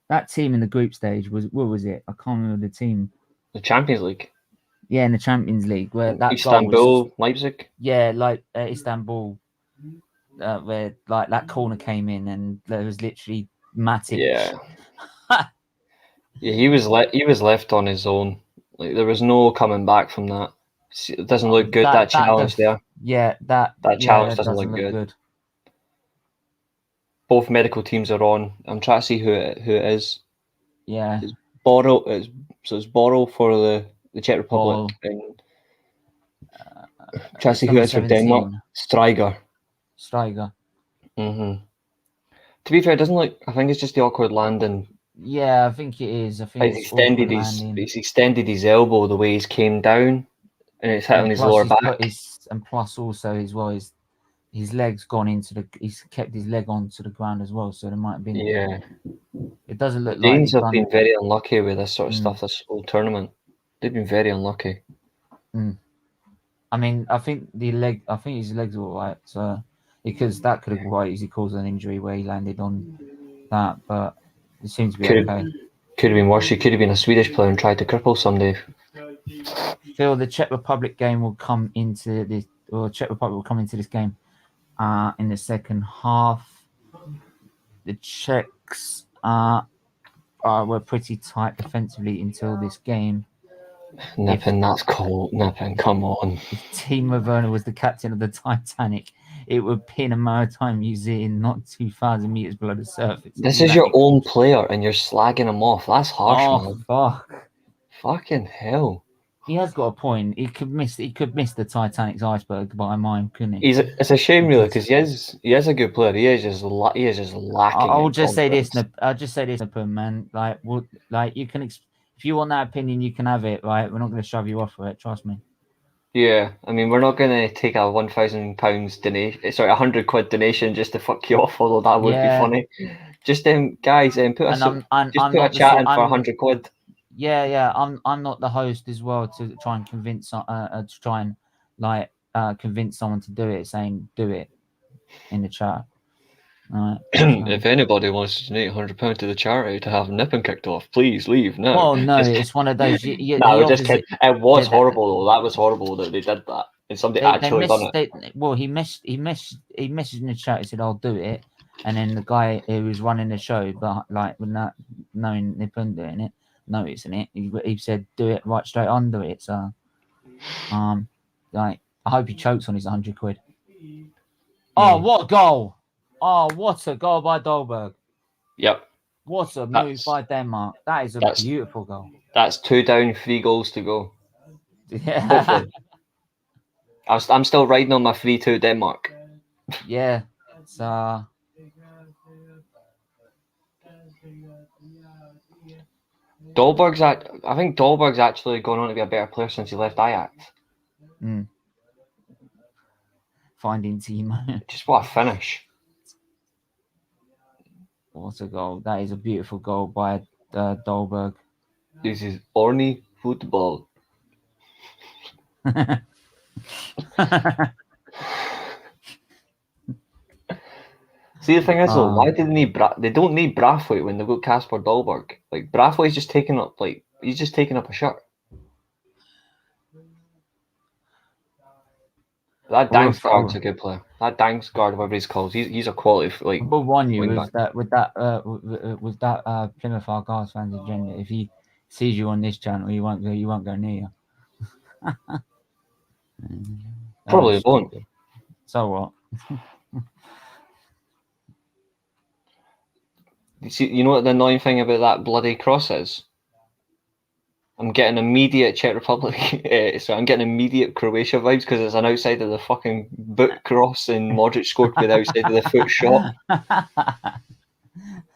That team in the group stage, what was it? I can't remember the team. The Champions League. Yeah, in the Champions League. Where that Istanbul, Leipzig. Yeah, like Istanbul, where like that corner came in and there was literally Matic. Yeah. Yeah, he was left on his own. Like there was no coming back from that. It doesn't look good. That challenge there. Yeah, that challenge doesn't look good. Both medical teams are on. I'm trying to see who it is. Yeah. It's Borrell. It's Borrell for the Czech Republic. And try to see who it is for Denmark. Stryger. Mm-hmm. To be fair, it doesn't look. I think it's just the awkward landing. Yeah, I think it is. I think he's extended his elbow the way he's came down, and it's hit on his lower back. And plus also as well his leg's gone into he's kept his leg onto the ground as well, so there might have been. Yeah. It doesn't look like Danes have been very unlucky with this sort of stuff. This whole tournament, they've been very unlucky. I mean, I think his legs are all right, so because that could have quite easily caused an injury where he landed on that, but it seems to be okay. Could have been worse. He could have been a Swedish player and tried to cripple somebody. Phil, the Czech Republic game will come into this, or Czech Republic will come into this game in the second half. The Czechs were pretty tight defensively until this game. Nippin, that's cold. Nippin, come on. If Timo Werner was the captain of the Titanic, it would pin a maritime museum not 2,000 meters below the surface. This is your own player and you're slagging him off. That's harsh, man. Fuck. Fucking hell. he has got a point. He could miss the Titanic's iceberg by a mile, couldn't he? It's a shame, really, because he is a good player. He is just lacking. I'll in just say this. confidence. I'll just say this, man. Like, you can. If you want that opinion, you can have it. Right? We're not going to shove you off for it. Trust me. Yeah, I mean, we're not going to take a £1,000 donation, sorry, £100 donation just to fuck you off. Although that would be funny. Just guys, put a chat in for £100. Yeah. I'm not the host as well to try and convince convince someone to do it, saying do it in the chat. Right. If anybody wants to donate £100 to the charity to have nipping kicked off, please leave now. Well, no, it's one of those. No, just kidding. It was horrible though. That was horrible that they did that, and somebody actually done it. He messaged in the chat. He said, "I'll do it," and then the guy who was running the show, but like with not knowing they couldn't do it, noticing it, he said, "Do it right straight under it." So, like, I hope he chokes on his £100. Oh, what a goal! Oh, what a goal by Dolberg. Yep. What a move by Denmark. That is a beautiful goal. That's 2 down, 3 goals to go. Yeah. Hopefully. I'm still riding on my 3-2 Denmark. Yeah. So I think Dolberg's actually gone on to be a better player since he left Ajax. Finding team. Just what a finish. What a goal. That is a beautiful goal by Dolberg. This is Orny football. See, the thing is, though, why do they need they don't need Braithwaite when they've got Kasper Dolberg. Like, Braithwaite's just taking up, he's just taking up a shirt. That Dangsgaard's a good player. That Dangsgaard, whatever he's called, he's a quality, like. We'll warn you with that Plymouth Argyle fans agenda. If he sees you on this channel, he won't go near you. Probably won't. So what? You know what the annoying thing about that bloody cross is? I'm getting immediate Czech Republic. So I'm getting immediate Croatia vibes because it's an outside of the fucking boot cross, and Modric scored with the outside of the foot shot.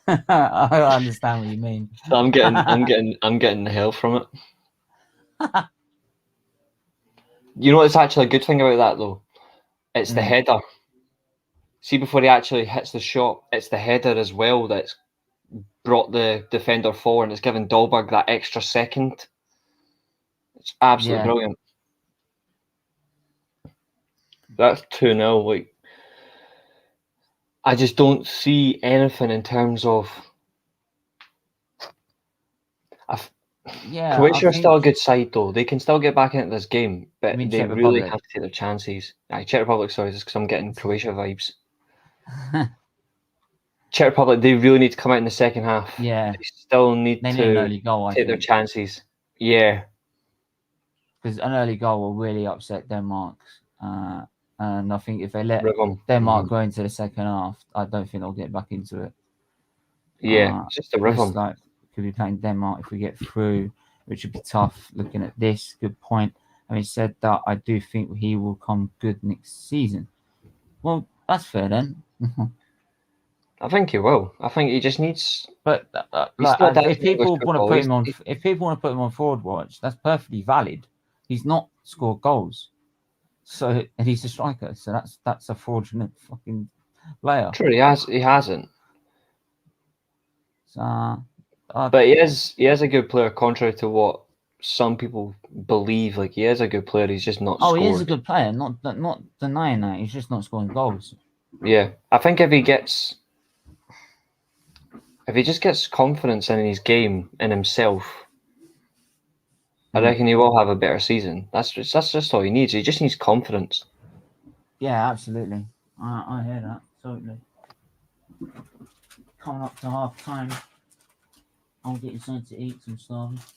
I understand what you mean. So I'm getting the hell from it. You know what's actually a good thing about that though? It's the header. See, before he actually hits the shot, it's the header as well that's brought the defender forward, and it's given Dolberg that extra second. It's absolutely brilliant. That's 2-0. Like, I just don't see anything in terms of. Croatia are still a good side though. They can still get back into this game, but they really have to take their chances. Czech Republic, sorry, just because I'm getting Croatia vibes. Czech Republic, they really need to come out in the second half. Yeah, they still need an to early goal, take their chances. Yeah, because an early goal will really upset Denmark. And I think if they let Denmark go into the second half, I don't think they'll get back into it. Yeah, it's just a rhythm. Like, could be playing Denmark if we get through, which would be tough. Looking at this, good point. Having said that, I do think he will come good next season. Well, that's fair then. I think he will. I think he just needs. But if people want to put him on forward watch, that's perfectly valid. He's not scored goals, and he's a striker. So that's a fraudulent fucking player. True, he hasn't. So, but he is a good player, contrary to what some people believe. Like, he is a good player. He's just not. Oh, he is a good player. Not denying that. He's just not scoring goals. Yeah, I think if he just gets confidence in his game and himself, I reckon he will have a better season. That's just all he needs. He just needs confidence. Yeah, absolutely. I hear that totally. Coming up to half time, I'm getting something to eat, some stuff.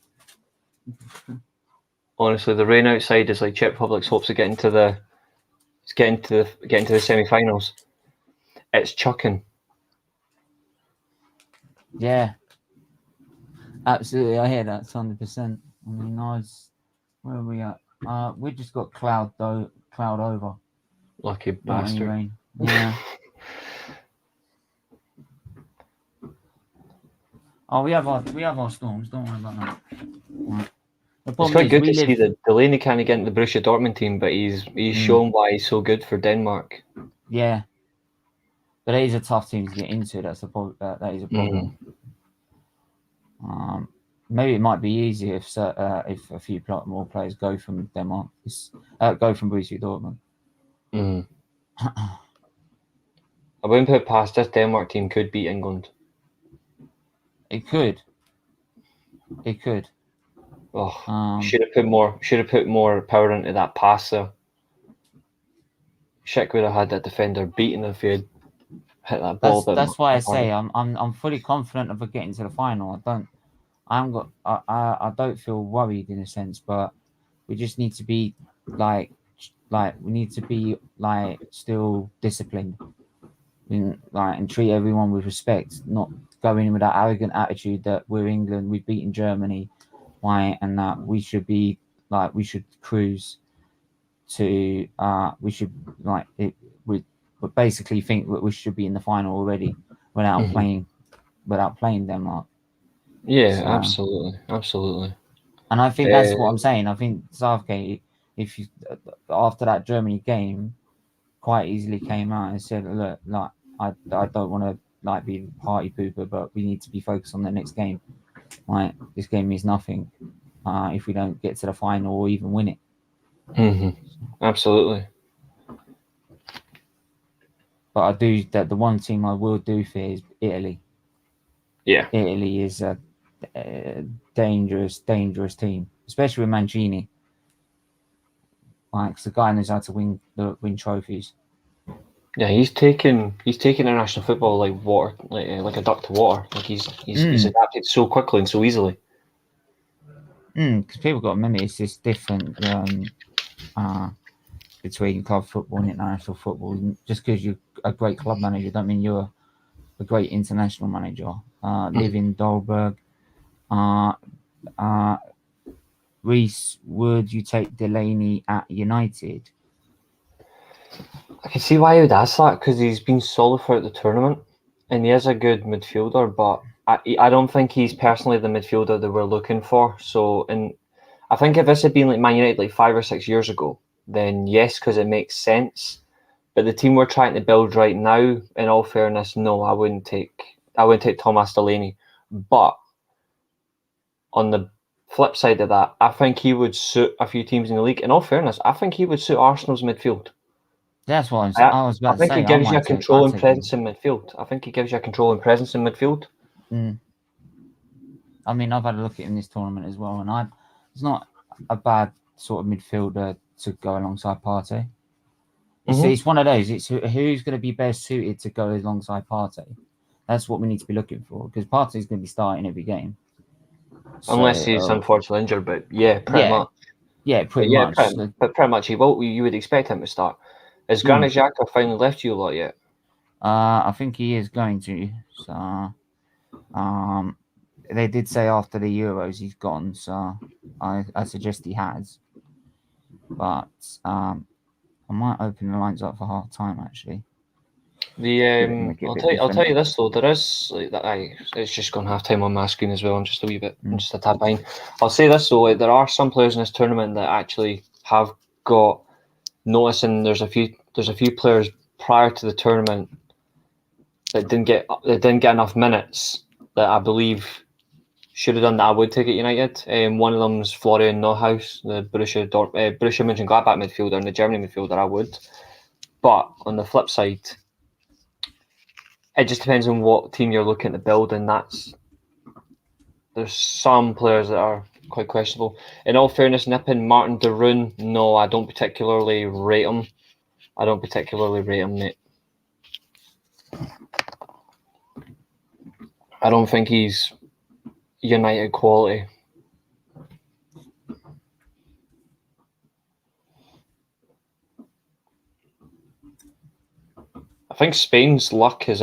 Honestly, the rain outside is like Czech Republic's hopes of getting to the semi-finals. It's chucking. Yeah, absolutely. I hear that 100%. I mean, Where are we at? We just got cloud over. Lucky Not any bastard. rain. Yeah. Oh, we have our storms. Don't worry about that. Right. The It's problem quite is good we to live. see that Delaney can't get into the Borussia Dortmund team, but he's shown why he's so good for Denmark. Yeah. But it is a tough team to get into. That's the problem. That is a problem. Maybe it might be easier if a few more players go from Denmark, go from Borussia Dortmund. I wouldn't put it past this Denmark team could beat England. It could. Oh, should have put more power into that pass there. Czech would have had that defender beaten if he had hit that ball. That's why I say I'm fully confident of getting to the final. I don't feel worried in a sense, but we just need to be still disciplined and treat everyone with respect, not go in with that arrogant attitude that we're England, we've beaten Germany, and that we should cruise to we basically think that we should be in the final already without playing Denmark. Yeah, absolutely. And I think that's what I'm saying. I think Southgate, after that Germany game, quite easily came out and said, "Look, I don't want to be party pooper, but we need to be focused on the next game. This game means nothing if we don't get to the final or even win it." Absolutely. But the one team I will do fear is Italy. Yeah, Italy is a dangerous team, especially with Mancini. The guy knows how to win trophies. Yeah, he's taken international football like water, like a duck to water. Like he's adapted so quickly and so easily. Because people got to remember it's just different between club football and international football. Just because you're a great club manager, don't mean you're a great international manager. Living Dolberg, Reece, would you take Delaney at United? I can see why he would ask that because he's been solid for the tournament and he is a good midfielder, but I don't think he's personally the midfielder that we're looking for. So, and I think if this had been like Man United like 5 or 6 years ago, then yes, because it makes sense. But the team we're trying to build right now, in all fairness, no, I wouldn't take Thomas Delaney. But on the flip side of that, I think he would suit a few teams in the league. In all fairness, I think he would suit Arsenal's midfield. That's what I'm saying. I was about to say. I think he gives you a control and presence in midfield. I mean, I've had a look at him this tournament as well, and it's not a bad sort of midfielder to go alongside Partey. It's one of those. It's who's going to be best suited to go alongside Partey. That's what we need to be looking for because Partey's going to be starting every game. Unless he's unfortunately injured, but yeah, pretty much. Yeah, pretty much. But pretty much, you would expect him to start. Has Granit Xhaka finally left you a lot yet? I think he is going to. So, they did say after the Euros he's gone. So, I suggest he has. But I might open the lines up for half time actually. I'll tell you this though, there is it's just gone half time on my screen as well. I'm just a wee bit, just a tad behind. I'll say this though, there are some players in this tournament that actually have got notice, and there's a few players prior to the tournament that didn't get enough minutes that I believe should have done that. I would take at United. One of them's Florian Neuhaus, the Borussia Mönchengladbach midfielder and the Germany midfielder. I would, but on the flip side, it just depends on what team you're looking to build, and there's some players that are quite questionable. In all fairness, nipping Martin de Roon, no, I don't particularly rate him. Mate. I don't think he's United quality. I think Spain's luck is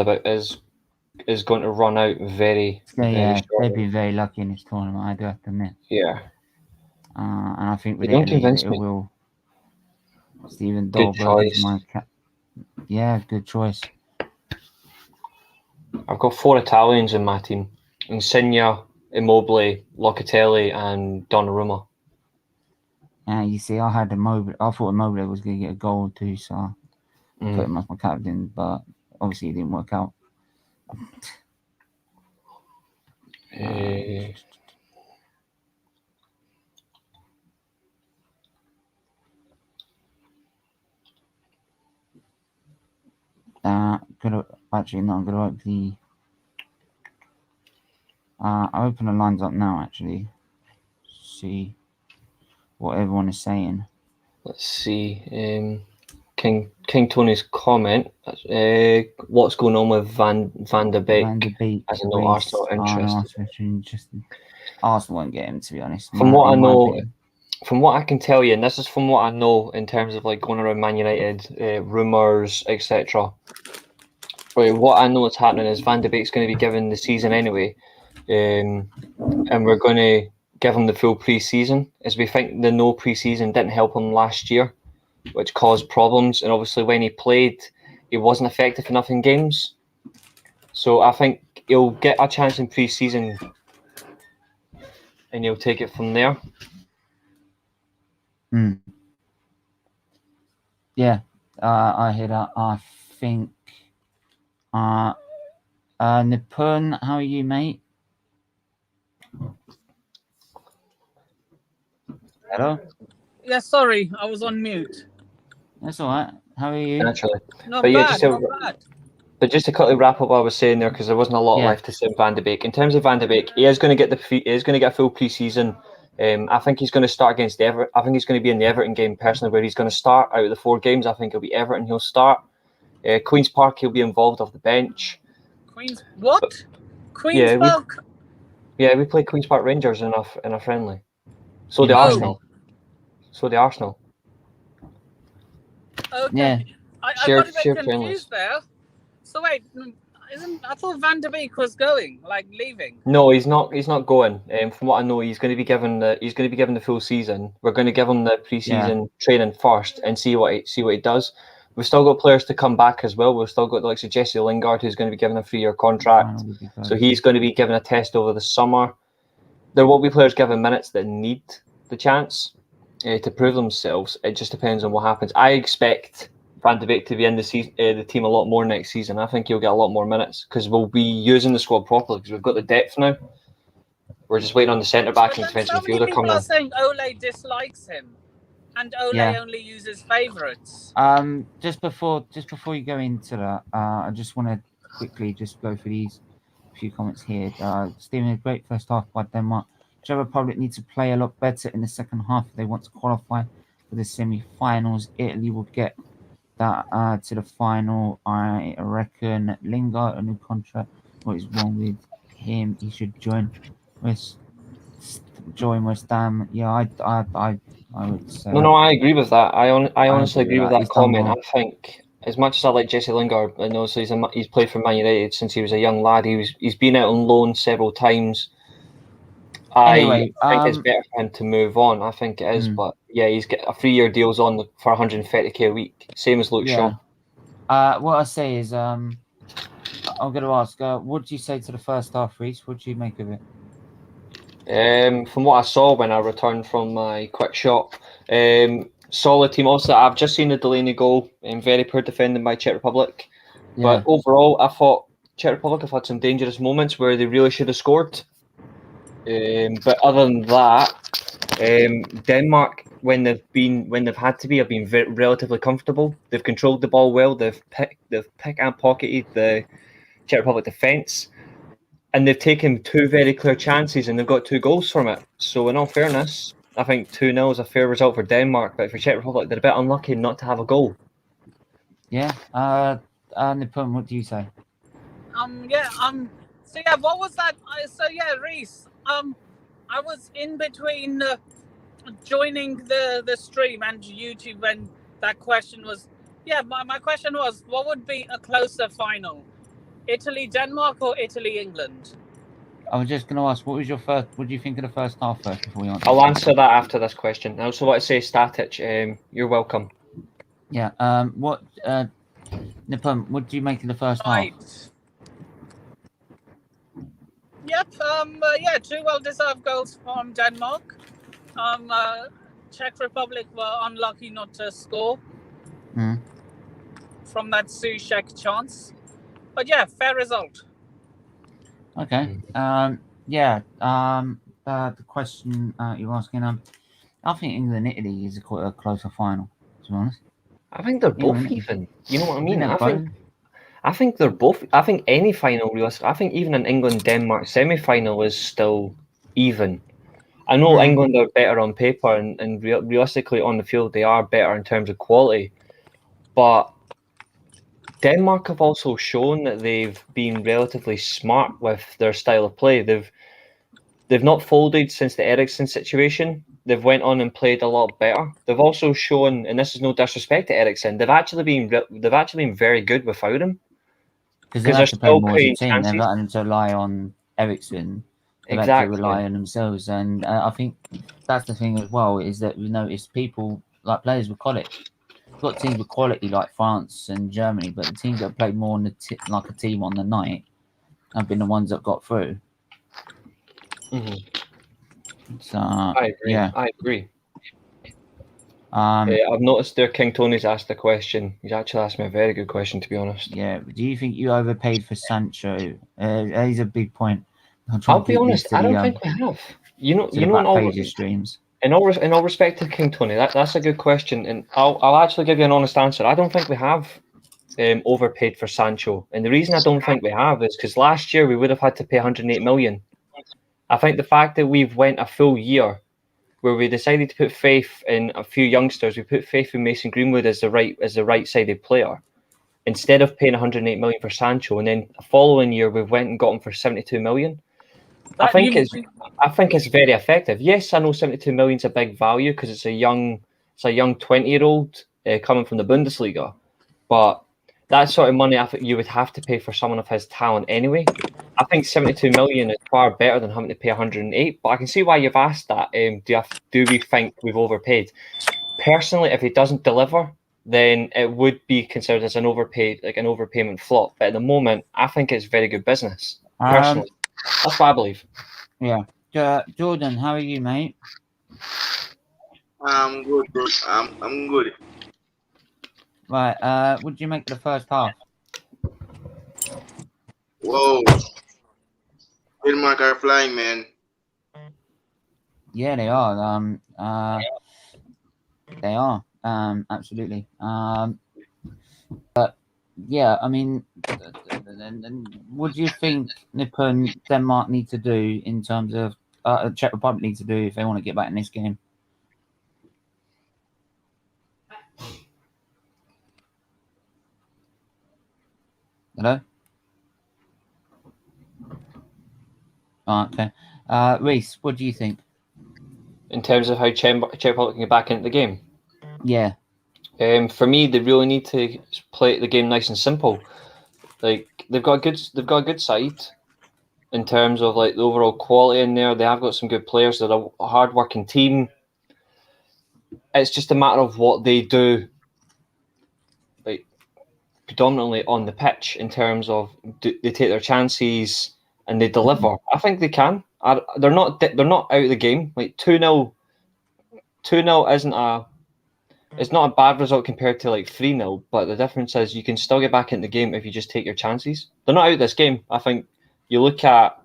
going to run out very shortly. They've been very lucky in this tournament, I do have to admit. Yeah. And I think with You don't Italy, convince it me. will. Steven Good Dolberg is choice. my yeah, good choice. I've got 4 Italians in my team: Insigne, Immobile, Locatelli, and Donnarumma. Yeah, you see, I had Immobile. I thought Immobile was going to get a goal too, so I put him as my captain. But obviously, it didn't work out. Actually, no, I'm gonna open the. I open the lines up now. Actually, see what everyone is saying. Let's see. King Tony's comment. What's going on with Van de Beek? Van de Beek, I don't know. Arsenal interested. Arsenal won't get him, to be honest. From what I know, from what I can tell you, and this is from what I know in terms of like going around Man United, rumours, etc. What I know is happening is Van de Beek's going to be given the season anyway, and we're going to give him the full pre-season, as we think the no pre-season didn't help him last year, which caused problems. And obviously when he played, he wasn't effective enough in games. So I think he'll get a chance in pre-season and he'll take it from there. Yeah, I hear that. I think Nipun, how are you, mate? Hello? Yeah, sorry, I was on mute. That's all right. How are you? Naturally. Not But bad, yeah, not bad. But just to quickly wrap up what I was saying there, because there wasn't a lot left to say on Van de Beek. In terms of Van de Beek, he is going to get a full pre-season. I think he's going to start against Everton. I think he's going to be in the Everton game personally, where he's going to start out of the 4 games. I think it'll be Everton. He'll start. Queen's Park, he'll be involved off the bench. Queen's Park. Yeah, we played Queen's Park Rangers in a friendly. So the Arsenal. Okay. Yeah. I got a bit confused there. So wait, I thought Van de Beek was going, like leaving. No, he's not. He's not going. From what I know, he's going to be given the full season. We're going to give him the pre-season training first and see what he does. We've still got players to come back as well. We've still got like Jesse Lingard, who's going to be given a 3-year contract. So he's going to be given a test over the summer. There will be players given minutes that need the chance to prove themselves. It just depends on what happens. I expect Van de Beek to be in the team a lot more next season. I think he'll get a lot more minutes because we'll be using the squad properly because we've got the depth now. We're just waiting on the centre back and defensive midfielder coming in. People are saying Ole dislikes him, and Ole only uses favourites. Just before you go into that, I just want to quickly just go through these few comments here. Stephen, a great first half by Denmark. Czech Republic needs to play a lot better in the second half if they want to qualify for the semi-finals. Italy will get that to the final. I reckon Lingard, a new contract. What is wrong with him? He should join West Ham. Yeah, I would say. No, I agree with that. I honestly agree with that comment. I think as much as I like Jesse Lingard, I know he's played for Man United since he was a young lad. He's been out on loan several times. I think it's better for him to move on. I think it is, but yeah, he's got a 3-year deal's on for 130k a week, same as Luke Shaw. What I say is, I'm going to ask, what do you say to the first half, Reece? What do you make of it? From what I saw when I returned from my quick shop, solid team. Also, I've just seen the Delaney goal, and very poor defending by Czech Republic. Yeah. But overall, I thought Czech Republic have had some dangerous moments where they really should have scored. But other than that, Denmark, when they've had to be, have been relatively comfortable. They've controlled the ball well. They've pick and pocketed the Czech Republic defence, and they've taken 2 very clear chances, and they've got 2 goals from it. So, in all fairness, I think 2-0 is a fair result for Denmark. But for Czech Republic, they're a bit unlucky not to have a goal. Yeah. Nipun, what do you say? So yeah, what was that? Reece. I was in between joining the stream and YouTube when that question was. Yeah, my question was, what would be a closer final? Italy-Denmark or Italy-England? I was just going to ask, what do you think of the first half first before we answer? I'll answer that after this question. I also want to say, Static, you're welcome. Yeah. Nippon, what do you make of the first half? Right. Yep. Yeah, 2 well-deserved goals from Denmark. Czech Republic were unlucky not to score from that Soucek chance. But yeah, fair result. Okay. The question you're asking, I think England Italy is quite a closer final, to be honest. I think they're both even. You know what I mean? I think they're both. I think any final, realistically, I think even an England-Denmark semi-final is still even. I know England are better on paper, and realistically on the field they are better in terms of quality. But Denmark have also shown that they've been relatively smart with their style of play. They've not folded since the Eriksen situation. They've went on and played a lot better. They've also shown, and this is no disrespect to Eriksen, they've actually been very good without him. Because they have to play more as a team. They've had to rely on Eriksen. They've had to rely on themselves, and I think that's the thing as well, is that we notice people like players with quality. We've got teams with quality like France and Germany, but the teams that played more on like a team on the night have been the ones that got through. So I agree. Yeah. I agree. I've noticed there King Tony's asked a question. He's actually asked me a very good question, to be honest. Yeah. Do you think you overpaid for Sancho? He's a big point. I'll be honest. I don't think we have. In all respect to King Tony, that's a good question, and I'll actually give you an honest answer. I don't think we have overpaid for Sancho, and the reason I don't think we have is because last year we would have had to pay 108 million. I think the fact that we've went a full year where we decided to put faith in a few youngsters, we put faith in Mason Greenwood as the right-sided player, instead of paying 108 million for Sancho, and then the following year we went and got him for 72 million. I think it's very effective. Yes, I know 72 million is a big value because it's a young 20-year-old coming from the Bundesliga, but that sort of money I think you would have to pay for someone of his talent anyway. I think 72 million is far better than having to pay 108. But I can see why you've asked that. Do we think we've overpaid? Personally, if he doesn't deliver, then it would be considered as an overpayment flop. But at the moment, I think it's very good business. Personally, that's what I believe. Yeah, Jordan, how are you, mate? I'm good, bro. I'm good. Right. What did you make of the first half? Whoa. Denmark are flying, man. Yeah, they are. They are. Absolutely. But yeah, I mean, what do you think Nippon Denmark need to do in terms of Czech Republic need to do if they want to get back in this game? Hello? Okay. Reese, what do you think? In terms of how Czech Republic can get back into the game? Yeah. For me, they really need to play the game nice and simple. Like they've got a good side in terms of like the overall quality in there. They have got some good players. They're a hard-working team. It's just a matter of what they do, like predominantly on the pitch, in terms of they take their chances and they deliver. I think they can. They're not out of the game. Like 2-0 isn't it's not a bad result compared to like 3-0, but the difference is you can still get back in the game if you just take your chances. They're not out of this game. I think you look at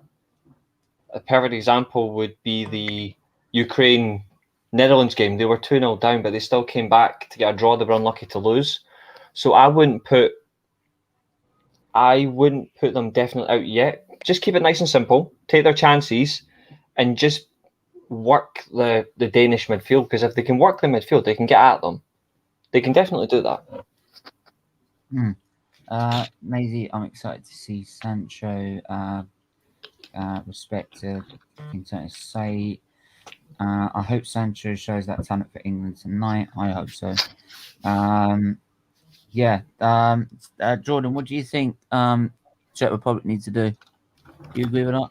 a perfect example would be the Ukraine-Netherlands game. They were 2-0 down, but they still came back to get a draw. They were unlucky to lose. So I wouldn't put them definitely out yet. Just keep it nice and simple. Take their chances and just work the Danish midfield, because if they can work the midfield, they can get at them. They can definitely do that. Maisie, I'm excited to see Sancho. Respect to say. I hope Sancho shows that talent for England tonight. I hope so. Jordan, what do you think Czech Republic needs to do? Do you agree with that?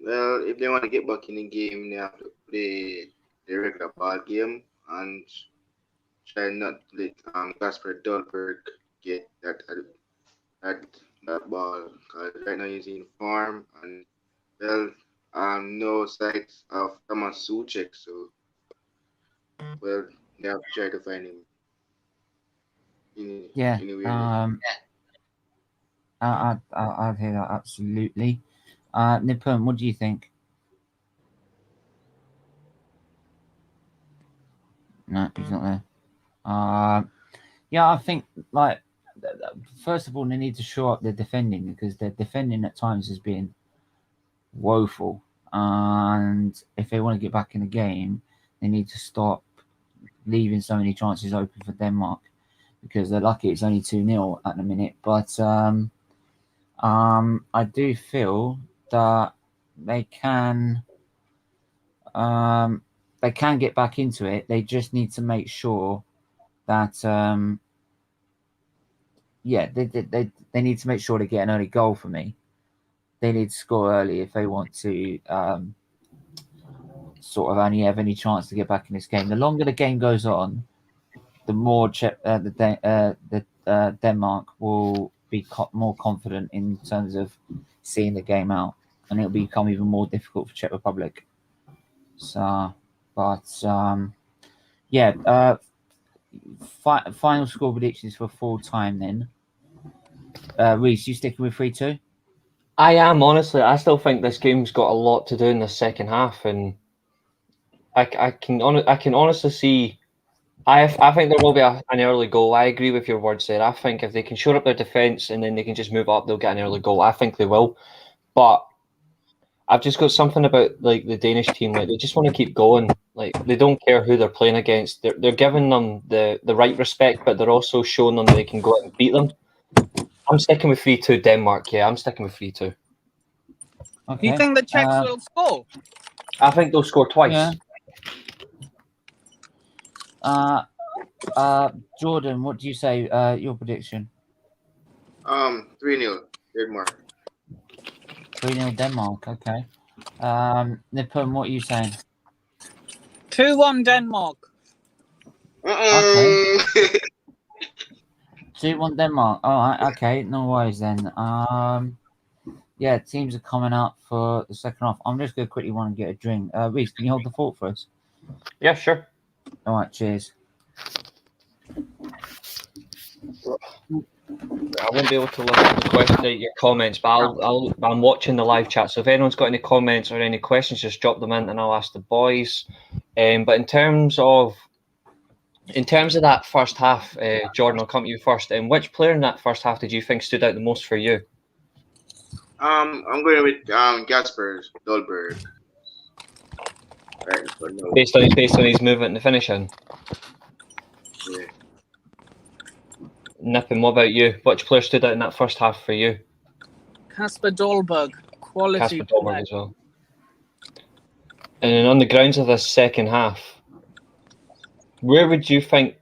Well, if they want to get back in the game, they have to play the regular ball game and try not to let Casper Dolberg get that that ball. Because right now he's in form and well, no sights of Thomas Suchek, so well, they have to try to find him Yeah. anywhere. I hear that absolutely. Nippon, what do you think? No, he's not there. Yeah, I think like first of all they need to shore up their defending because their defending at times has been woeful, and if they want to get back in the game, they need to stop leaving so many chances open for Denmark because they're lucky it's only 2-0 at the minute. But I do feel that they can get back into it. They just need to make sure that they need to make sure they get an early goal for me. They need to score early if they want to sort of only have any chance to get back in this game. The longer the game goes on, the more Denmark will be more confident in terms of seeing the game out, and it'll become even more difficult for Czech Republic. So, but final score predictions for full time then. Reese, you sticking with 3-2? I am, honestly. I still think this game's got a lot to do in the second half, and I can honestly see. I think there will be an early goal. I agree with your words there. I think if they can shore up their defence and then they can just move up, they'll get an early goal. I think they will, but I've just got something about like the Danish team. Like they just want to keep going. Like they don't care who they're playing against. They're giving them the right respect, but they're also showing them they can go out and beat them. I'm sticking with 3-2 Denmark. Yeah, I'm sticking with 3-2. Okay. You think the Czechs will score? I think they'll score twice. Yeah. Jordan, what do you say? Your prediction? 3-0 Denmark. 3-0 Denmark. Okay. Nippon, what are you saying? 2-1 Denmark. Okay. 2-1 Denmark. All right. Okay. No worries then. Yeah, teams are coming up for the second half. I'm just going to quickly want to get a drink. Reese, can you hold the fort for us? Yeah, sure. All right. Cheers. I won't be able to look at the question, your comments, but I'm watching the live chat. So if anyone's got any comments or any questions, just drop them in, and I'll ask the boys. But in terms of that first half, Jordan, I'll come to you first. And which player in that first half did you think stood out the most for you? I'm going with Casper Dolberg. Right, but no. Based on his movement and the finishing. Yeah. Nippon, what about you? Which player stood out in that first half for you? Casper Dolberg, quality. Casper Dolberg as well. And then on the grounds of this second half, where would you think?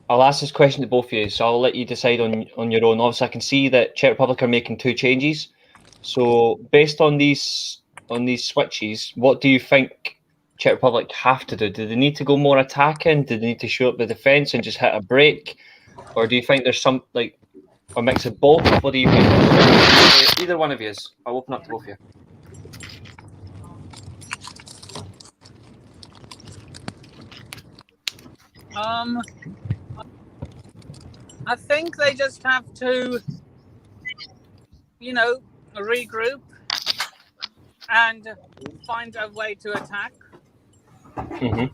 I'll ask this question to both of you, so I'll let you decide on your own. Obviously, I can see that Czech Republic are making 2 changes. So, based on these switches, what do you think Czech Republic have to do? Do they need to go more attacking? Do they need to show up the defence and just hit a break? Or do you think there's some like a mix of both? What do you think? Either one of you. I'll open up to both of you. I think they just have to, regroup and find a way to attack. Mm-hmm.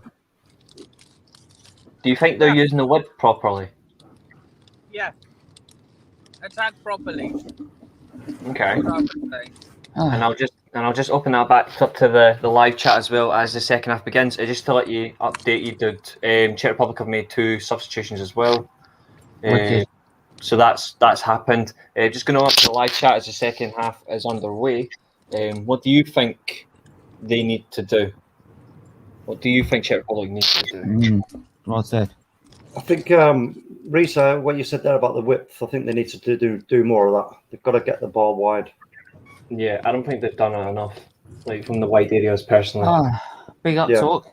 Do you think they're using the whip properly? Yeah. Attack properly. Okay. Oh. And I'll just open that back up to the live chat as well as the second half begins. Just to let you update you, dude. Czech Republic have made 2 substitutions as well. So that's happened. Just going on to the live chat as the second half is underway. What do you think they need to do? What do you think Czech Republic needs to do? Well said. I think, Risa, what you said there about the width, I think they need to do more of that. They've got to get the ball wide. Yeah, I don't think they've done it enough, like from the wide areas personally. Big up Yeah. talk.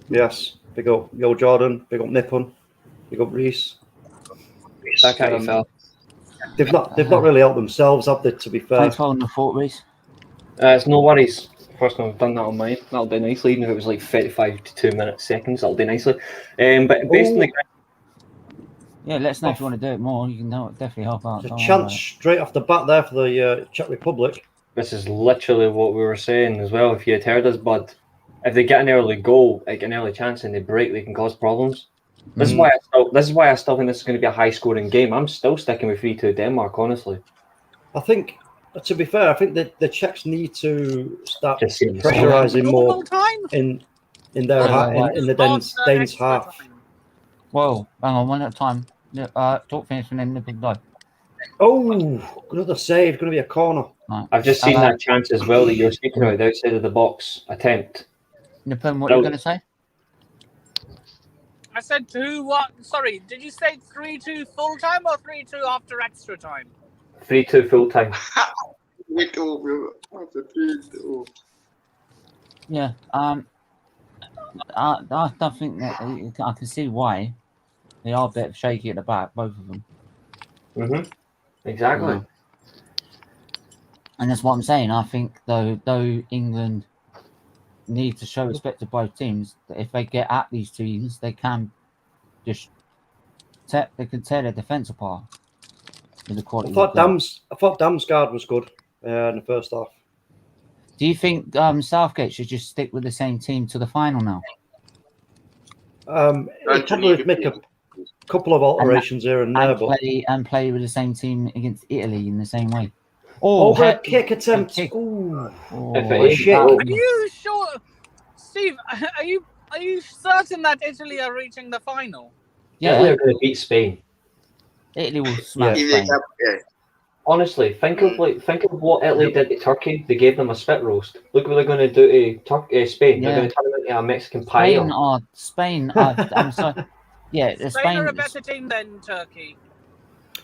Yes. Big up Yo Jordan. Big up Nippon. Big up Reese. That can't be fair. They've not really helped themselves, have they? To be fair. Thanks for holding the fort, Reese. It's no worries. First time I've done that on mine. That'll do nicely, even if it was like 35 to 2 minutes, seconds. That'll do nicely. But based on the Yeah, let us know if you want to do it more. You can definitely help out. There's a Don't worry chance about it. straight off the bat there for the Czech Republic. This is literally what we were saying as well. If you had heard us, bud, if they get an early goal, like an early chance, and they break, they can cause problems. This is why I still think this is going to be a high-scoring game. I'm still sticking with 3-2 Denmark, honestly. I think, to be fair, I think that the Czechs need to start Just seeing pressurising more Normal time? in their in the Danes Extra half. time. Whoa, hang on, one at a time. Talk finish and then nipple blood. Oh, another save. Going to be a corner. Right. I've just seen that chance as well that you're speaking about, the outside of the box attempt. Nippon, what are you going to say? I said 2-1. Sorry, did you say 3-2 full time or 3-2 after extra time? 3-2 full time. We go, bro. After 3-2. Yeah. I don't think that I can see why they are a bit shaky at the back, both of them. Exactly. Yeah. And that's what I'm saying. I think though England need to show respect to both teams, that if they get at these teams, they can just tear their defence apart with the quality. I thought Damsgaard was good in the first half. Do you think Southgate should just stick with the same team to the final now? He'd probably make a couple of alterations here and there, but play with the same team against Italy in the same way. over a kick attempt. Ooh. If it is shit. Are you sure, Steve? Are you certain that Italy are reaching the final? Yeah, Italy are going to beat Spain. Italy will smash If Spain. they yeah. Honestly, think of what Italy did to Turkey. They gave them a spit roast. Look what they're going to do to Spain. Yeah. They're going to turn them into a Mexican pie. Spain are I'm sorry. Yeah, Spain are a better team than Turkey.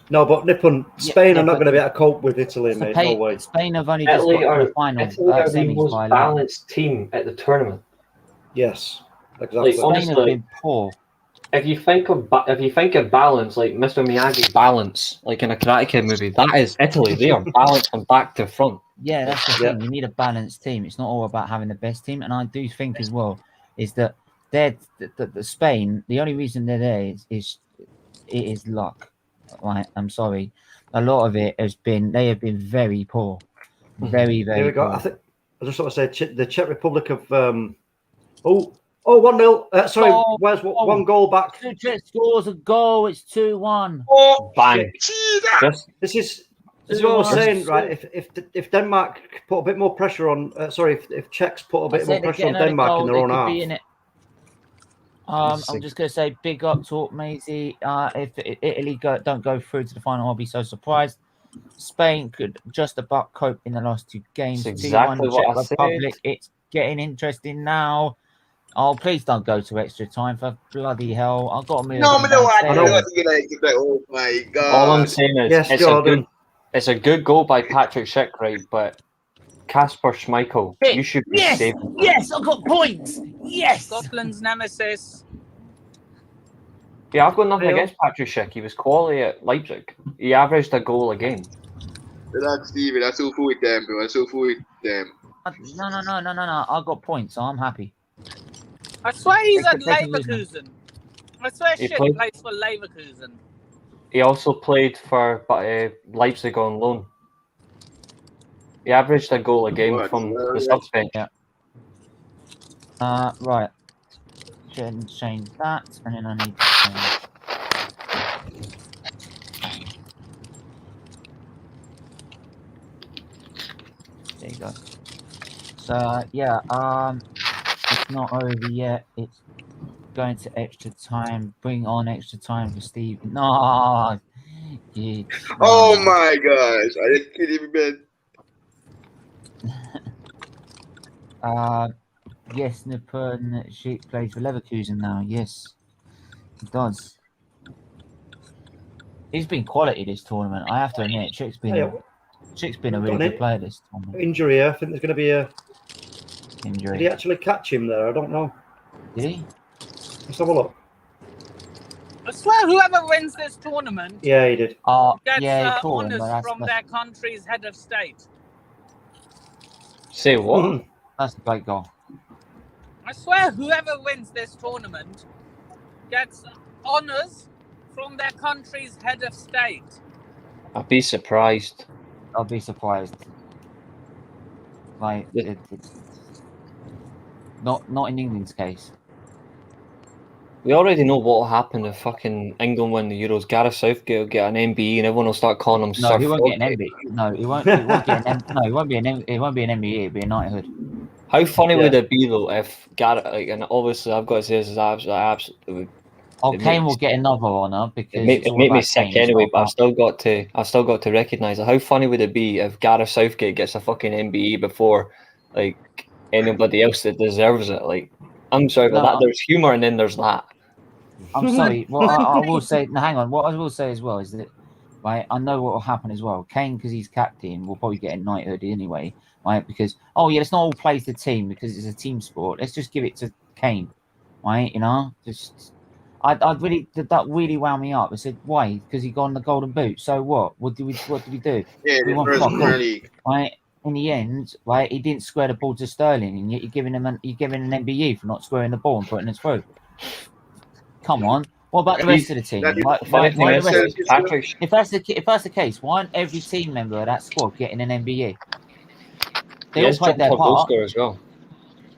No, but Nippon, Spain yeah, are not but- going to be able to cope with Italy, mate. No way. Spain have only just Italy got to are the final. Italy are the semis most by a lot. balanced team at the tournament. Yes, exactly. Like, Spain honestly, have been poor. If you think of balance, like Mr. Miyagi balance, like in a Karate Kid movie, that is Italy. They are balanced from back to front. Yeah, that's the thing. You need a balanced team. It's not all about having the best team. And I do think as well is that the Spain. The only reason they're there is it is luck. Right? I'm sorry. A lot of it has been they have been very poor, very Here we go. poor. I think I just want to say the Czech Republic of 1-0. Sorry, Oh, where's one goal back? Two Czech scores a goal. It's 2-1. Oh, Bang. This is what I was saying, right? If Denmark put a bit more pressure on, if Czechs put a bit more pressure on Denmark in their own half. I'm just going to say big up to Maisie. If Italy don't go through to the final, I'll be so surprised. Spain could just about cope in the last two games. That's exactly 2-1 what Czech I said. Republic. It's getting interesting now. Oh, please don't go to extra time for bloody hell. I've got a million. no, I know. don't think oh my god. All I'm saying is Yes, Jordan. it's a good goal by Patrick Schick, right? But Kasper Schmeichel, you should be saving. Yes, I've got points. Yes. Scotland's nemesis. Yeah, I've got nothing against Patrick Schick. He was quality at Leipzig. He averaged a goal a game. That's Steven. That's so full with them, bro. That's so full with them. No. I've got points, so I'm happy. I swear he's at Take a look. Leverkusen. I swear He shit played- plays for Leverkusen. He also played for Leipzig on loan. He averaged a goal a game from the subs bench. Yeah. Right. Change that, and then I need to change. There you go. So yeah, it's not over yet. It's going to extra time. Bring on extra time for Steve. No. Yeah. Oh my gosh. Are you kidding me, man? Yes, Nippon Sheik plays for Leverkusen now. Yes, he does. He's been quality this tournament. I have to admit, Sheik's been Chick's been a really good player this time. Injury here. I think there's going to be a Injury. Did he actually catch him there? I don't know. Did he? Let's have a look. I swear, whoever wins this tournament Yeah, he did. gets yeah, he caught him, honours but from their country's head of state. Say what? That's a great goal. I swear, whoever wins this tournament gets honours from their country's head of state. I'd be surprised. I'll be surprised. Like it's not in England's case. We already know what will happen if fucking England win the Euros. Gareth Southgate will get an MBE and everyone will start calling him No, Sir he won't get an Frogate. MBE. No, he won't. He won't get an no, he won't be an MBE. It'll be a knighthood. How funny would it be though if Gareth, like, and obviously I've got to say this is absolutely. Oh, It Kane will makes- get another honour because It made it's all me about sick Kane, it's anyway, not but about- I've still got to recognise it. How funny would it be if Gareth Southgate gets a fucking MBE before like anybody else that deserves it? Like, I'm sorry, but No, that there's humour and then there's that. I'm sorry. What I will say. No, hang on. What I will say as well is that, right? I know what will happen as well. Kane, because he's captain, will probably get a knighthood anyway, right? Because let's not all praise the team because it's a team sport. Let's just give it to Kane, right? You know, just I really that really wound me up. I said, why? Because he got on the golden boot. So what? What did we do? Yeah, We the won first fuck all. Premier League. Right? In the end, right? He didn't square the ball to Sterling, and yet you're giving an MBE for not squaring the ball and putting it through. Come on. What about the rest of the team? That is- Why The funny the thing is, rest of- Patrick, if that's the case, why aren't every team member of that squad getting an MBE? They he all is played their top goal part. scorer as well.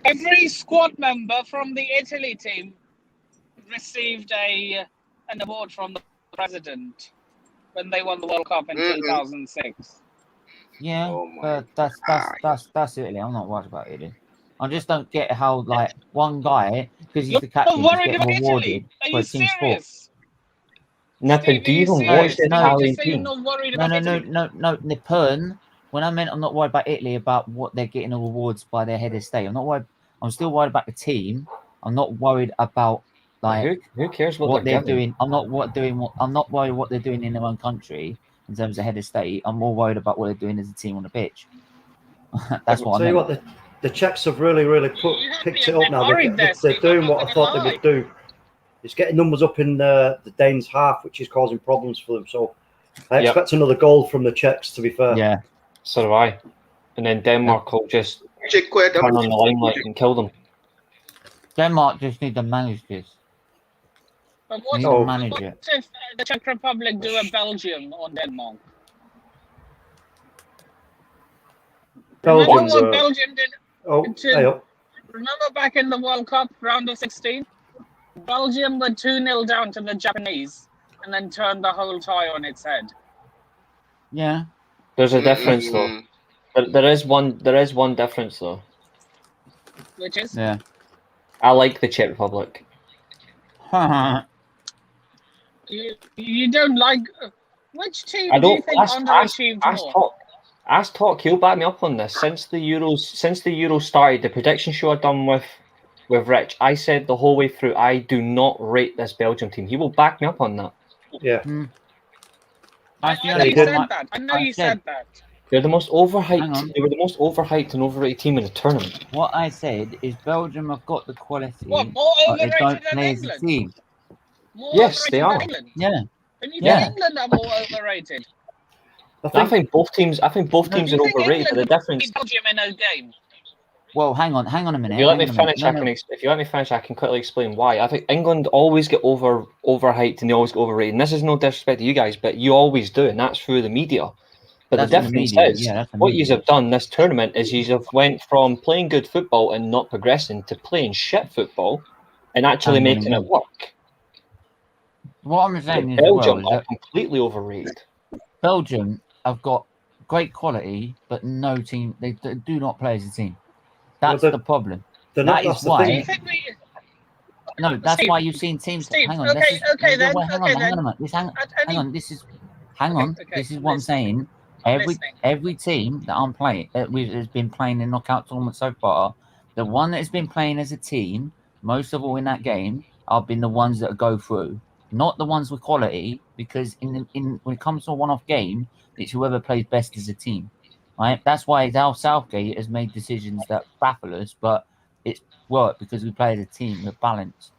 Every squad member from the Italy team received an award from the president when they won the World Cup in 2006. Yeah, Oh my but that's Italy. I'm not worried about Italy. I just don't get how like one guy because he's You're the captain not is worried getting about rewarded Italy? Are for a you team sport. serious? Nippon, do you even watch the No, Italian Just say you're team? not worried No, about no, Italy. no, Nippon. When I meant I'm not worried about Italy about what they're getting awards by their head of state. I'm not worried. I'm still worried about the team. I'm not worried about like Who cares what what they're giving? doing. I'm not worried what they're doing in their own country in terms of head of state. I'm more worried about what they're doing as a team on the pitch. That's what I Tell you meant. what, the Czechs have really picked it up now. They're doing what I thought they would do. It's getting numbers up in the Danes' half, which is causing problems for them. So I expect another goal from the Czechs, to be fair. Yeah. So do I. And then Denmark will just Check quite turn on the limelight and kill them. Denmark just need to manage this. But They what, need Oh. to manage what it. if the Czech Republic do a Belgium on Denmark? Remember Belgium's, what Belgium did? hey up. Remember back in the World Cup round of 16? Belgium were 2-0 down to the Japanese and then turned the whole tie on its head. Yeah. There's a difference though. There is one difference though. Which is? Yeah. I like the Czech Republic. You don't like... Which team I do you don't think underachieved more? Ask Talk, he'll back me up on this. Since the Euros started, the prediction show I've done with Rich, I said the whole way through I do not rate this Belgium team. He will back me up on that. Yeah. I know you said that. I know you said that. They're the most Hang on. overhyped. They were the most overhyped and overrated team in the tournament. What I said is Belgium have got the quality, What, more but they overrated don't than play as a England? team. More Yes, they overrated are. than England? Yeah. And you Yeah. think England are more overrated? I think both teams are Do you overrated, but think the England difference. beat Belgium in a game? Well, hang on a minute. If you let me hang on a finish, minute. if you let me finish, I can quickly explain why. I think England always get overhyped and they always get overrated. And this is no disrespect to you guys, but you always do, and that's through the media. But That's the in the difference media, is, yeah, that's the what you media. have done this tournament is you have went from playing good football and not progressing to playing shit football and actually And winning making it games. work. What I'm saying is, Belgium as well, are is that completely overrated. Belgium have got great quality, but no team. They do not play as a team. That's Well, the problem. They're not, That that's is the why- Do you thing. think we... No, that's Steve, why you've seen teams. Steve, Hang on. okay, this is, okay then, Hang okay on, then. hang on a minute. Hang on. Hang on. Okay, This is what I'm listening. saying. Listening. Every team that I'm playing has been playing in knockout tournament so far. The one that has been playing as a team, most of all in that game, have been the ones that go through. not the ones with quality, because in when it comes to a one-off game, it's whoever plays best as a team, right? That's why Al Southgate has made decisions that baffle us, but it's worked because we play as a team. We're balanced.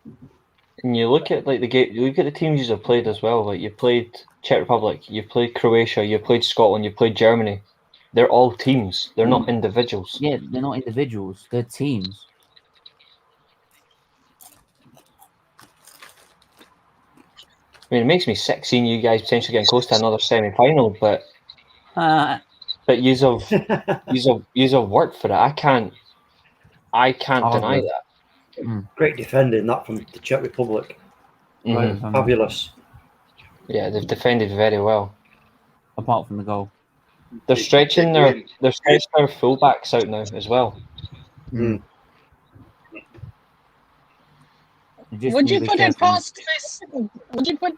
And you look at like the game, you look at the teams you have played as well. Like you played Czech Republic, you played Croatia, you played Scotland, you played Germany. They're all teams. They're not individuals. Yeah, they're not individuals. They're teams. I mean, it makes me sick seeing you guys potentially getting close to another semi-final, but yous have worked for it. I can't deny that. Great defending that from the Czech Republic. Mm-hmm. Fabulous. Yeah, they've defended very well. Apart from the goal. They're stretching their fullbacks out now as well. Mm. Would you put it past this? Would you put?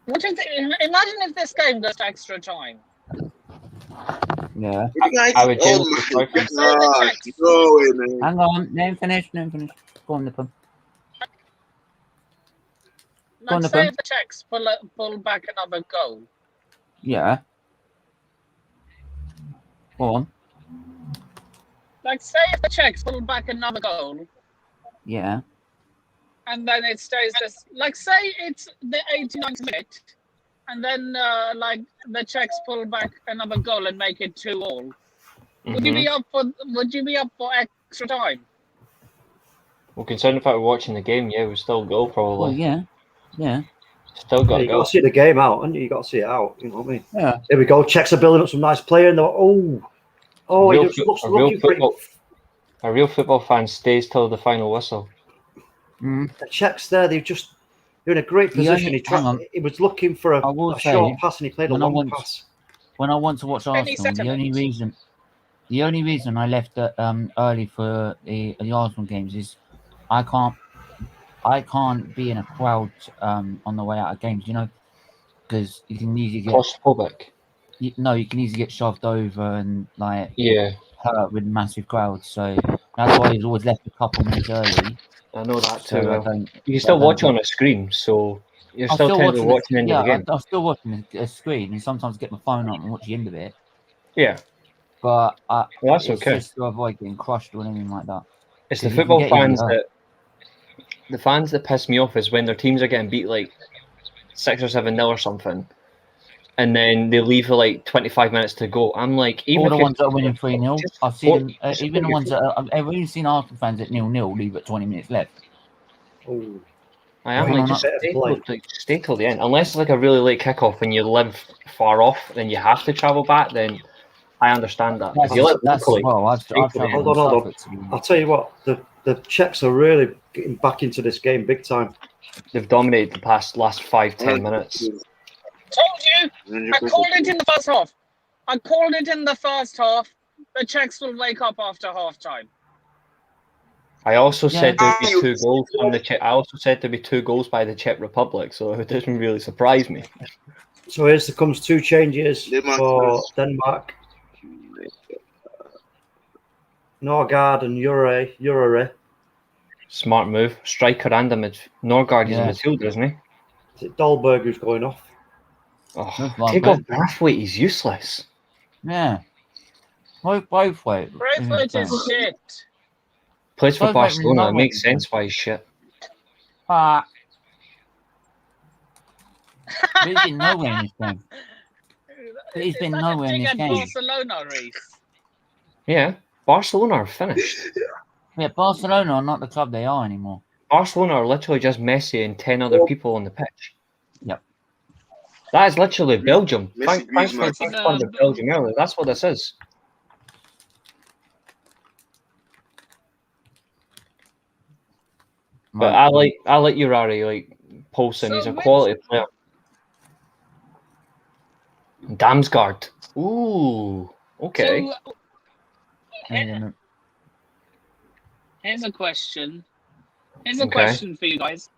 Imagine if this game goes to extra time. Yeah. I would Oh my God. No way, man. Hang on. Name finish. Go on, Nipper. Let's say if the Czechs pull back another goal. Yeah. Go on. Like, say if the Czechs pull back another goal. Yeah. And then it stays this. Like, say it's the 89th minute, and then like the Czechs pull back another goal and make it 2-2. Would you be up for extra time? Well, considering the fact we're watching the game, yeah, we still go probably. Well, yeah. Still got to you go. got to see the game out, haven't you? You got to see it out. You know what I mean? Yeah. Here we go. Czechs are building up some nice player, and they're he just looks looking for it. A real football fan stays till the final whistle. Mm. The Czechs there, they're in a great position. He was looking for a short pass, and he played a long pass. When I want to watch Arsenal, the only reason I left early for the Arsenal games is I can't be in a crowd on the way out of games, you know, because you can easily get claustrophobic. You can easily get shoved over and hurt with massive crowds. So that's why he's always left a couple minutes early. I know that too. So you can still watch on a screen, so you're still technically watching the end of the game. I'm still watching a screen, and sometimes get my phone up and watch the end of it. Yeah, but that's it's okay. Just to avoid getting crushed or anything like that. It's the football fans the fans that piss me off is when their teams are getting beat like 6 or 7-0 or something, and then they leave for like 25 minutes to go. I'm like, even all the ones that are winning 3-0, I've seen them. Even the ones that I've even seen Arsenal fans at 0-0 leave at 20 minutes left. Oh, I am like, just stay till the end. Unless it's like a really late kickoff and you live far off, then you have to travel back. Then I understand that. Hold on. I'll tell you what, the Czechs are really getting back into this game big time. They've dominated the last 5-10 minutes. Told you! I called it in the first half. The Czechs will wake up after half time. I also said there'd be 2 goals from the Czech. I also said there'd be 2 goals by the Czech Republic, so it doesn't really surprise me. So here comes 2 changes for Denmark. Norgard and Ure. Smart move. Striker and a Norgard is a midfielder, isn't he? Is it Dahlberg who's going off? Oh, take off Braithwaite, he's useless. Yeah. Braithwaite. Braithwaite is shit. Plays for Barcelona, it makes sense why he's shit. He's been nowhere in this game. He's been nowhere in this game. Barcelona race. Yeah, Barcelona are finished. Yeah, Barcelona are not the club they are anymore. Barcelona are literally just Messi and 10 other people on the pitch. Yep. That is literally Belgium. Thanks for Belgium earlier. That's what this is. But I like Urari, like Poulsen. He's a quality player. Damsgaard. Ooh, okay. So, here's a question. Here's a question for you guys.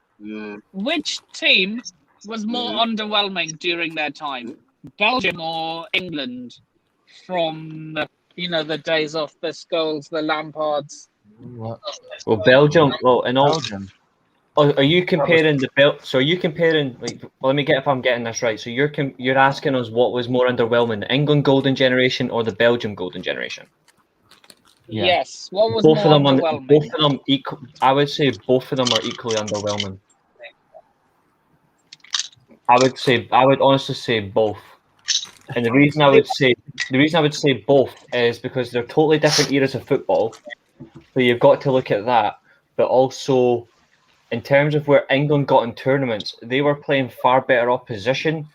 Which team was more underwhelming during their time, Belgium or England? From the days of the Scholes, the Lampards. Well, Belgium. Well, in all Are you comparing the belt? So are you comparing? Like, let me get if I'm getting this right. So you're asking us what was more underwhelming, the England golden generation or the Belgium golden generation? Yeah. Yes. What was Both more of them, underwhelming? both of them equal. I would say both of them are equally underwhelming. I would honestly say both. And the reason I would say both is because they're totally different eras of football. So you've got to look at that, but also in terms of where England got in tournaments, they were playing far better opposition.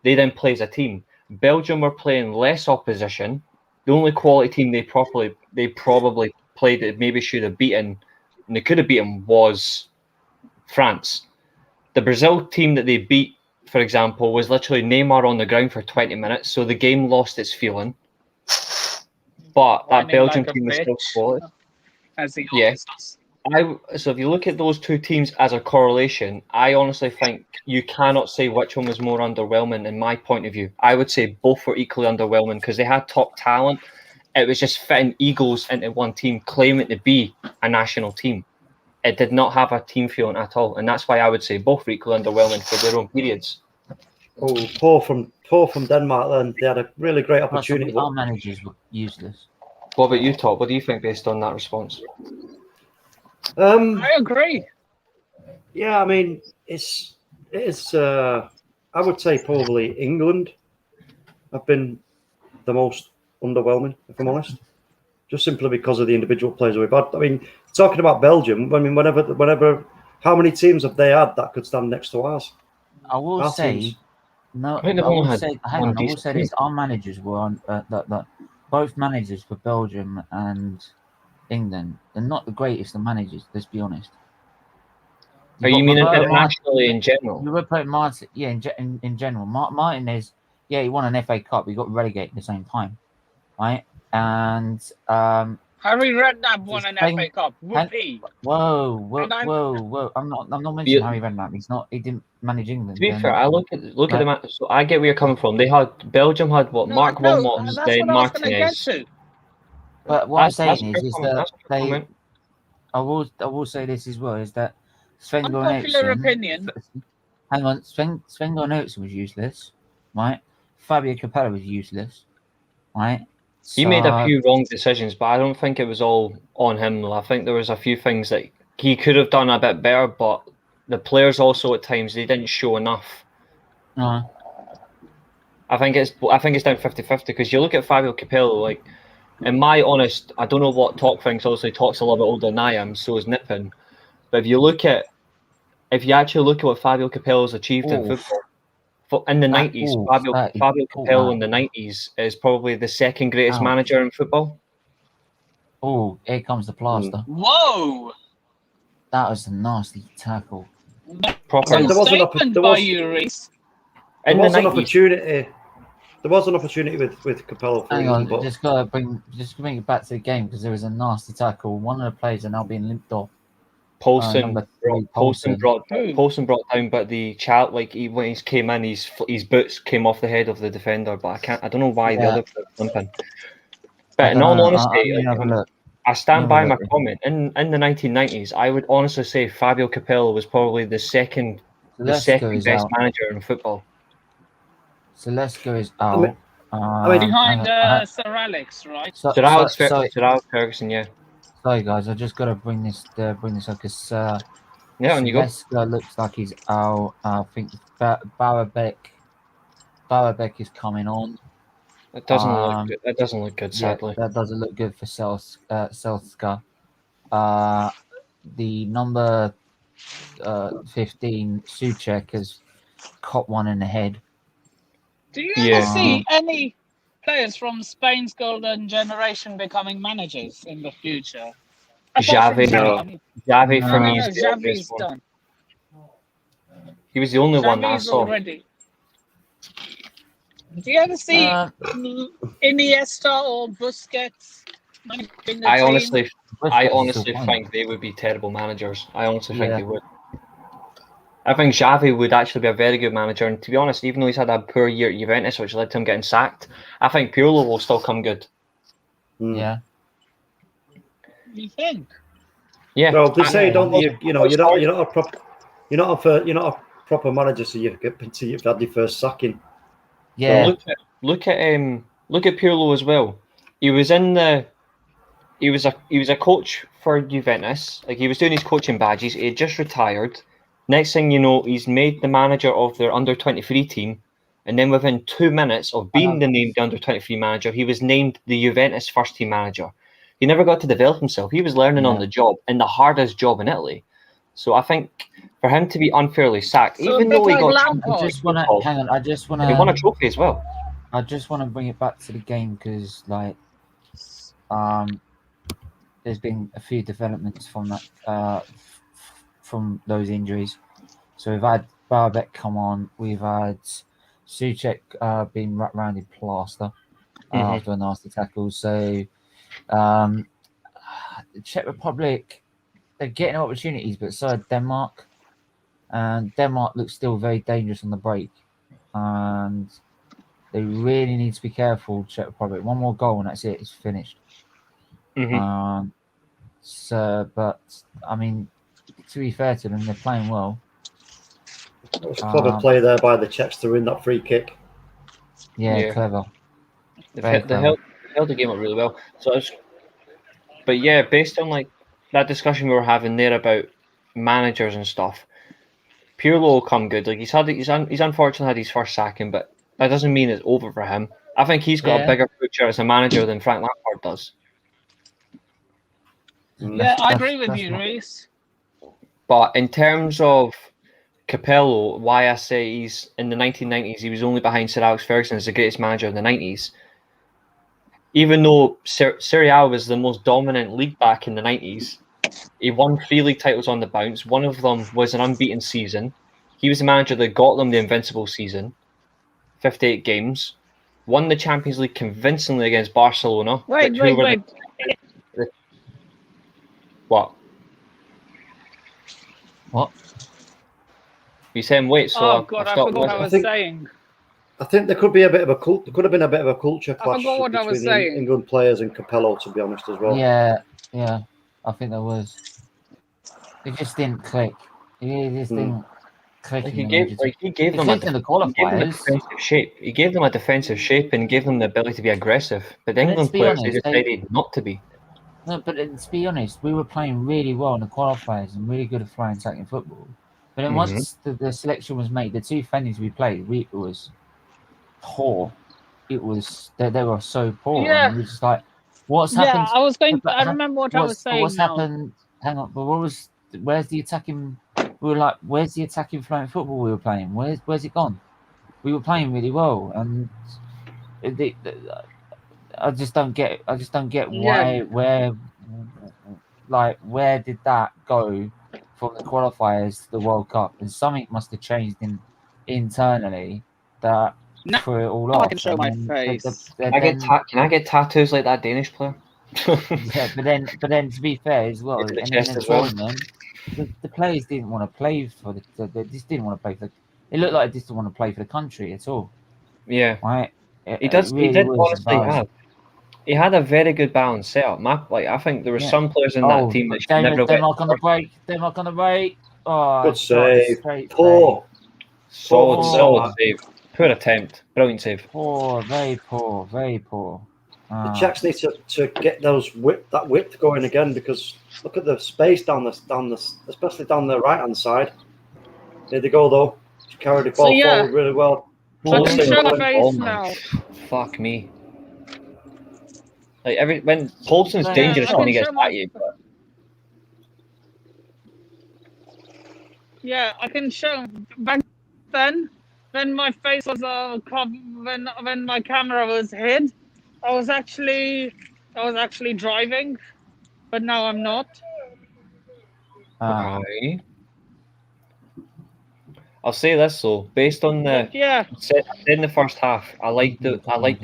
They didn't play as a team. Belgium were playing less opposition. The only quality team they probably played that maybe should have beaten, and they could have beaten, was France. The Brazil team that they beat, for example, was literally Neymar on the ground for 20 minutes, so the game lost its feeling. But that Belgium team was still quality. As he always does. So if you look at those two teams as a correlation, I honestly think you cannot say which one was more underwhelming in my point of view. I would say both were equally underwhelming because they had top talent. It was just fitting egos into one team, claiming to be a national team. It did not have a team feeling at all, and that's why I would say both were equally underwhelming for their own periods. Oh, Paul from Denmark. Then they had a really great opportunity. Our managers were useless. What about you, Todd? What do you think based on that response? I agree. Yeah, I mean, it is. I would say probably England have been the most underwhelming, if I'm honest, just simply because of the individual players we've had. I mean, talking about Belgium, I mean, whenever, how many teams have they had that could stand next to ours? I will say, teams. no. I think they've I will only had say, hang one on. I will decent say this: our managers were on both managers for Belgium and England. They're not the greatest of managers. Let's be honest. Are you meaning internationally in general? You were putting Martin, yeah, in general. Martin is, yeah, he won an FA Cup. He got relegated at the same time, right? And Harry Redknapp won an FA Cup. Whoopee! Whoa! I'm not mentioning Harry Redknapp. He didn't manage England. To be fair, I look at the so I get where you're coming from. Belgium had what? Mark Wilmots, then Martinez. But what I'm saying is that they. I will say this as well: is that Unpopular opinion. Hang on, Sven Goran was useless, right? Fabio Capello was useless, right? He made a few wrong decisions, but I don't think it was all on him. I think there was a few things that he could have done a bit better, but the players also at times they didn't show enough. I think it's down 50-50 because you look at Fabio Capello, like in my honest, I don't know what Talk thinks. Obviously, Talk's a little bit older than I am, so is Nippon. But if you actually look at what Fabio Capello's achieved in football. In the 90s, Fabio Capello in the 90s is probably the second greatest manager in football. Oh, here comes the plaster. Whoa! That was a nasty tackle. Proper. There was an opportunity. There was an opportunity with Capello. Hang on, just bring it back to the game because there was a nasty tackle. One of the players are now being limped off. Poulsen brought down, but the chat when he came in, his boots came off the head of the defender. But I don't know why the other player was limping. But in all honesty, I stand by my comment. In the 1990s, I would honestly say Fabio Capello was probably the second best manager in football. Celesco is out. Behind Sir Alex, right? Sir Alex Ferguson, yeah. Sorry guys, I just got to bring this up because Celesco looks like he's out. I think Barabek is coming on. It doesn't look good. It doesn't look good, sadly. That doesn't look good for Celesco. The number 15 Suchek has caught one in the head. Do you ever see any players from Spain's golden generation becoming managers in the future? Xavi for me is the Xavi's done. He was the only one that I saw. Already. Do you ever see Iniesta or Busquets managing the team? I honestly think they would be terrible managers. I honestly think they would. I think Xavi would actually be a very good manager, and to be honest, even though he's had a poor year at Juventus, which led to him getting sacked, I think Pirlo will still come good. Yeah. You think? Yeah. Well, they say, don't you? You're not a proper. you're not a proper manager, so you've had your first sacking. Yeah. Look at Pirlo as well. He was a coach for Juventus. Like, he was doing his coaching badges. He had just retired. Next thing you know, he's made the manager of their under-23 team, and then within 2 minutes of being named the under-23 manager, he was named the Juventus first team manager. He never got to develop himself. He was learning on the job, in the hardest job in Italy. So I think for him to be unfairly sacked, So even though he got Lampard. I just want to hang on. I just want to. he won a trophy as well. I just want to bring it back to the game because, like, there's been a few developments from that, from those injuries. So we've had Barbet come on. We've had Souček being wrapped around in plaster after a nasty tackle. So the Czech Republic, they're getting opportunities, but so are Denmark. And Denmark looks still very dangerous on the break. And they really need to be careful, Czech Republic. One more goal and that's it. It's finished. So, but I mean, to be fair to them, they're playing well. It was a clever play there by the Czechs to win that free kick. Yeah. Clever. They held the game up really well. So, but yeah, based on like that discussion we were having there about managers and stuff, Pirlo will come good. Like he's unfortunately had his first sacking, but that doesn't mean it's over for him. I think he's got a bigger future as a manager than Frank Lampard does. Yeah, I agree with you, Reese. But in terms of Capello, why I say he's in the 1990s, he was only behind Sir Alex Ferguson as the greatest manager in the 90s. Even though Serie A was the most dominant league back in the 90s, he won 3 league titles on the bounce. One of them was an unbeaten season. He was the manager that got them the invincible season, 58 games. Won the Champions League convincingly against Barcelona. Wait. What? You saying wait? So I forgot what I was saying. I think there could be a bit of a cult. There could have been a bit of a culture clash between England players and Capello, to be honest, as well. Yeah. I think there was. It just didn't click. It just didn't click. He gave them a defensive shape. He gave them a defensive shape and gave them the ability to be aggressive. But the England players decided not to be. No, but to be honest, we were playing really well in the qualifiers and really good at flying attacking football. But then once the selection was made, the 2 friendlies we played, it was poor. It was they were so poor. Yeah. And we were just like, what's happened? Yeah, I remember what I was saying. What's happened? Hang on, but where's the attacking? We were like, where's the attacking flying football we were playing? Where's it gone? We were playing really well, and I just don't get why where did that go from the qualifiers to the World Cup? And something must have changed internally that threw it all off. I can show my face. Can I get tattoos like that Danish player? Yeah, but then to be fair as well, and in the tournament, the players didn't want to play for they just didn't want to play for. It looked like they just didn't want to play for the country at all. Yeah, right. He did honestly have. He had a very good balanced setup. I think there were some players in that team that should never Denmark on the break. Denmark on the break. Oh, good save. Poor. Solid save. Poor attempt. Brilliant save. Poor. Very poor. Very poor. The Czechs need to get that width going again, because look at the space down the especially down the right hand side. There they go though. Carried the ball forward really well. Fuck me. Like when Paulson's dangerous when he gets at you. But... Yeah, I can show. Back then, when my face was when my camera was hid, I was actually driving, but now I'm not. Okay. I'll say this though, based on in the first half, I like the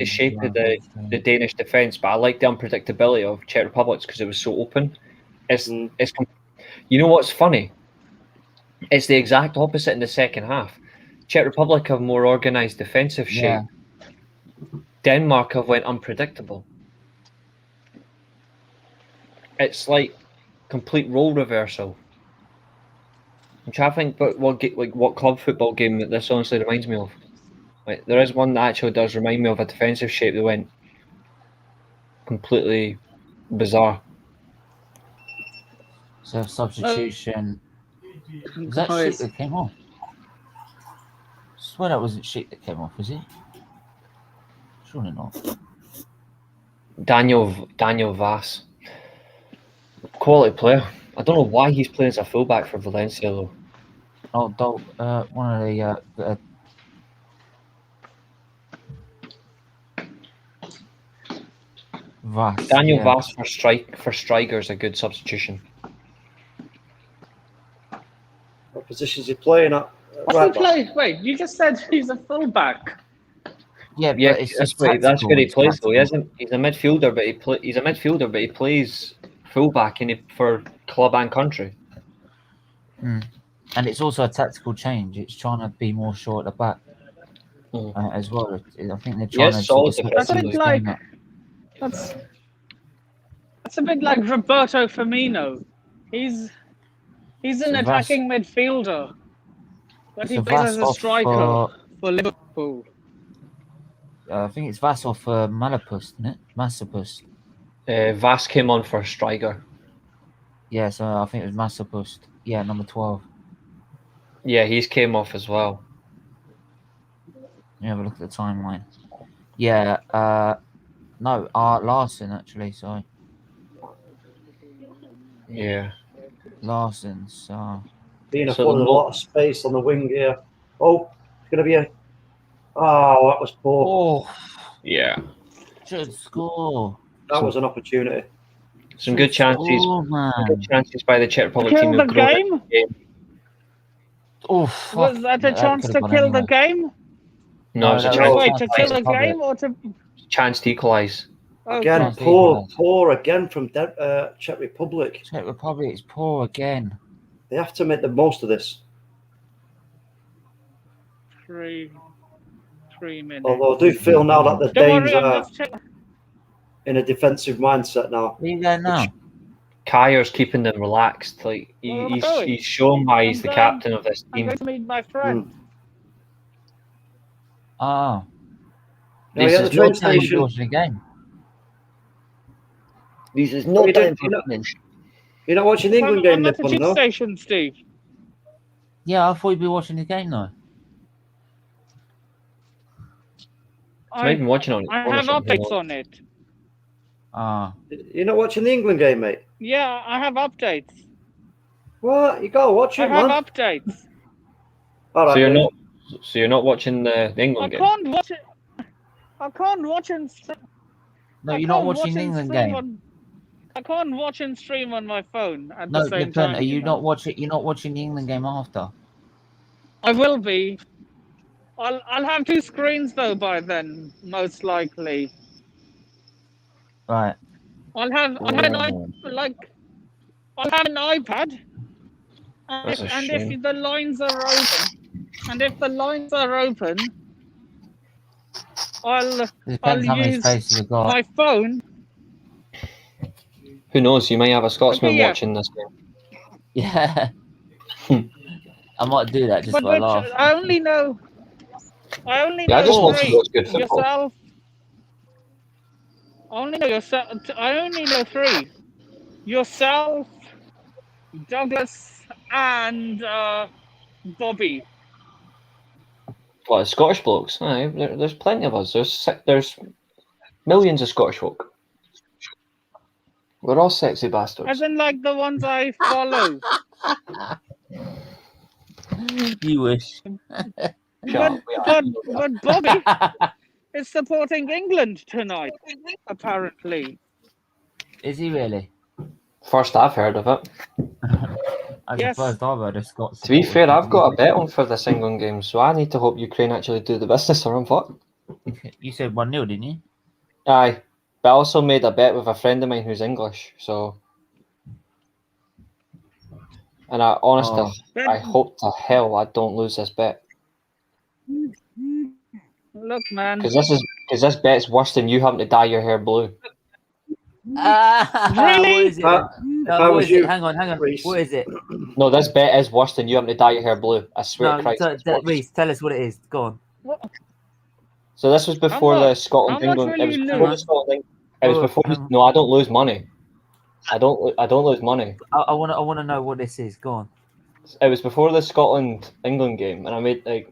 shape of the Danish defence, but I like the unpredictability of Czech Republic because it was so open. You know what's funny? It's the exact opposite in the second half. Czech Republic have more organised defensive shape. Denmark have went unpredictable. It's like complete role reversal. I'm trying to think, but what club football game that this honestly reminds me of. Like, there is one that actually does remind me of a defensive shape that went completely bizarre. So substitution. Was that sheet that came off? I swear that wasn't sheet that came off, was it? Surely not. Daniel Vass. Quality player. I don't know why he's playing as a fullback for Valencia though. Oh, one of the Vass. Daniel Vass for striker is a good substitution. What position is he playing at? What's he play? Wait, you just said he's a fullback. Yeah, that's where he plays though. He's a midfielder, but he plays fullback for club and country. And it's also a tactical change. It's trying to be more short at the back as well. I think they're trying to. That's a bit like. That's a bit like Roberto Firmino. He's an attacking midfielder, but he plays as a striker for Liverpool. I think it's Vass off Malapus, isn't it? Massapus. Vass came on for a striker. Yeah, so I think it was Massapus. Yeah, number 12. Yeah, he's came off as well. Yeah, have a look at the timeline. Yeah, no, Larson actually, sorry. Yeah. Larson, so... Being afforded a lot of space on the wing here. Oh, it's going to be a... Oh, that was poor. Oh, yeah. Should score. That was an opportunity. Some good chances. Good chances by the Czech Republic team. Kill the game? Oh, was that a chance to kill the game? No, it's a chance. Wait, to kill the game or to... Chance to equalise. Again, poor again from Czech Republic. Czech Republic is poor again. They have to make the most of this. 3 minutes. Although I do feel now that the Danes are in a defensive mindset now. Where you going now? Kayer's keeping them relaxed. Like he's shown why he's the captain of this team. I'm going to meet my friend. Ah. This is no time to watch the game. This is no time for You're not watching the England game, I'm at the tube station, Steve. Yeah, I thought you'd be watching the game though. I've been watching on it. I have updates on it. Ah. You're not watching the England game, mate? Yeah, I have updates. What? You gotta watch it, man. I have updates. All right, so you're not watching the England game? I can't watch it. I can't watch and stream. No, you're not watching the England game. I can't watch and stream on my phone at the same time. No, are you not watching? You're not watching the England game after. I will be. I'll have 2 screens though by then, most likely. Right. I'll have an iPad, and if the lines are open, I'll use my phone. Who knows? You may have a Scotsman watching this game. Yeah. I might do that just for a laugh. I only know. I just want to watch good football. Yourself. I only know 3. Yourself, Douglas, and Bobby. What, Scottish blokes? Aye, there's plenty of us. There's millions of Scottish folk. We're all sexy bastards. As in, like the ones I follow. You wish. But Bobby is supporting England tonight, apparently. Is he really? First I've heard of it. First I've heard of Scots. To be fair, I've got a bet on for this England game, so I need to hope Ukraine actually do the business or I'm fucked. You said 1-0, didn't you? Aye, but I also made a bet with a friend of mine who's English, so... And I honestly, I hope to hell I don't lose this bet. Look, man. Because this bet's worse than you having to dye your hair blue. Really? What is it? I What was is it? you, Hang on. Reece. What is it? No, this bet is worse than you having to dye your hair blue. I swear to No, Christ. it's worse. Reece, tell us what it is. Go on. What? So this was before How the much? Scotland How much England. will It was you before the lose? Scotland. It was Oh, before. hang on. No, I don't lose money. I don't lose money. I want to know what this is. Go on. It was before the Scotland England game, and I made like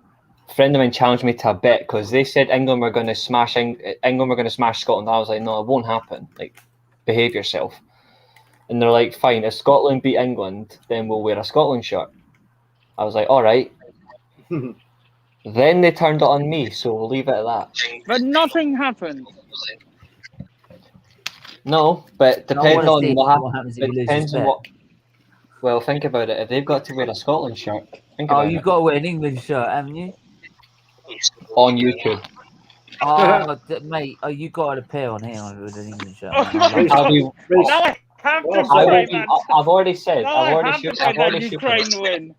a friend of mine challenged me to a bet because they said England were going to smash England were going to smash Scotland. I was like, no, it won't happen. Like, behave yourself. And they're like, fine, if Scotland beat England, then we'll wear a Scotland shirt. I was like, all right. Then they turned it on me, so we'll leave it at that. But nothing happened. No, but I depends wanna see on what happens if it you lose depends this on bet. what. Well, think about it. If they've got to wear a Scotland shirt, think Oh, about you've it. got to wear an England shirt, haven't you? On YouTube. Oh, mate. Oh, you got to appear on here with an English shirt. Oh man. my Reece, I'll be, Reece, Now I have to Well, I pray will be, that. I've already said. Now I've I already have to shook. pray I've that already shook. on it. Ukraine win.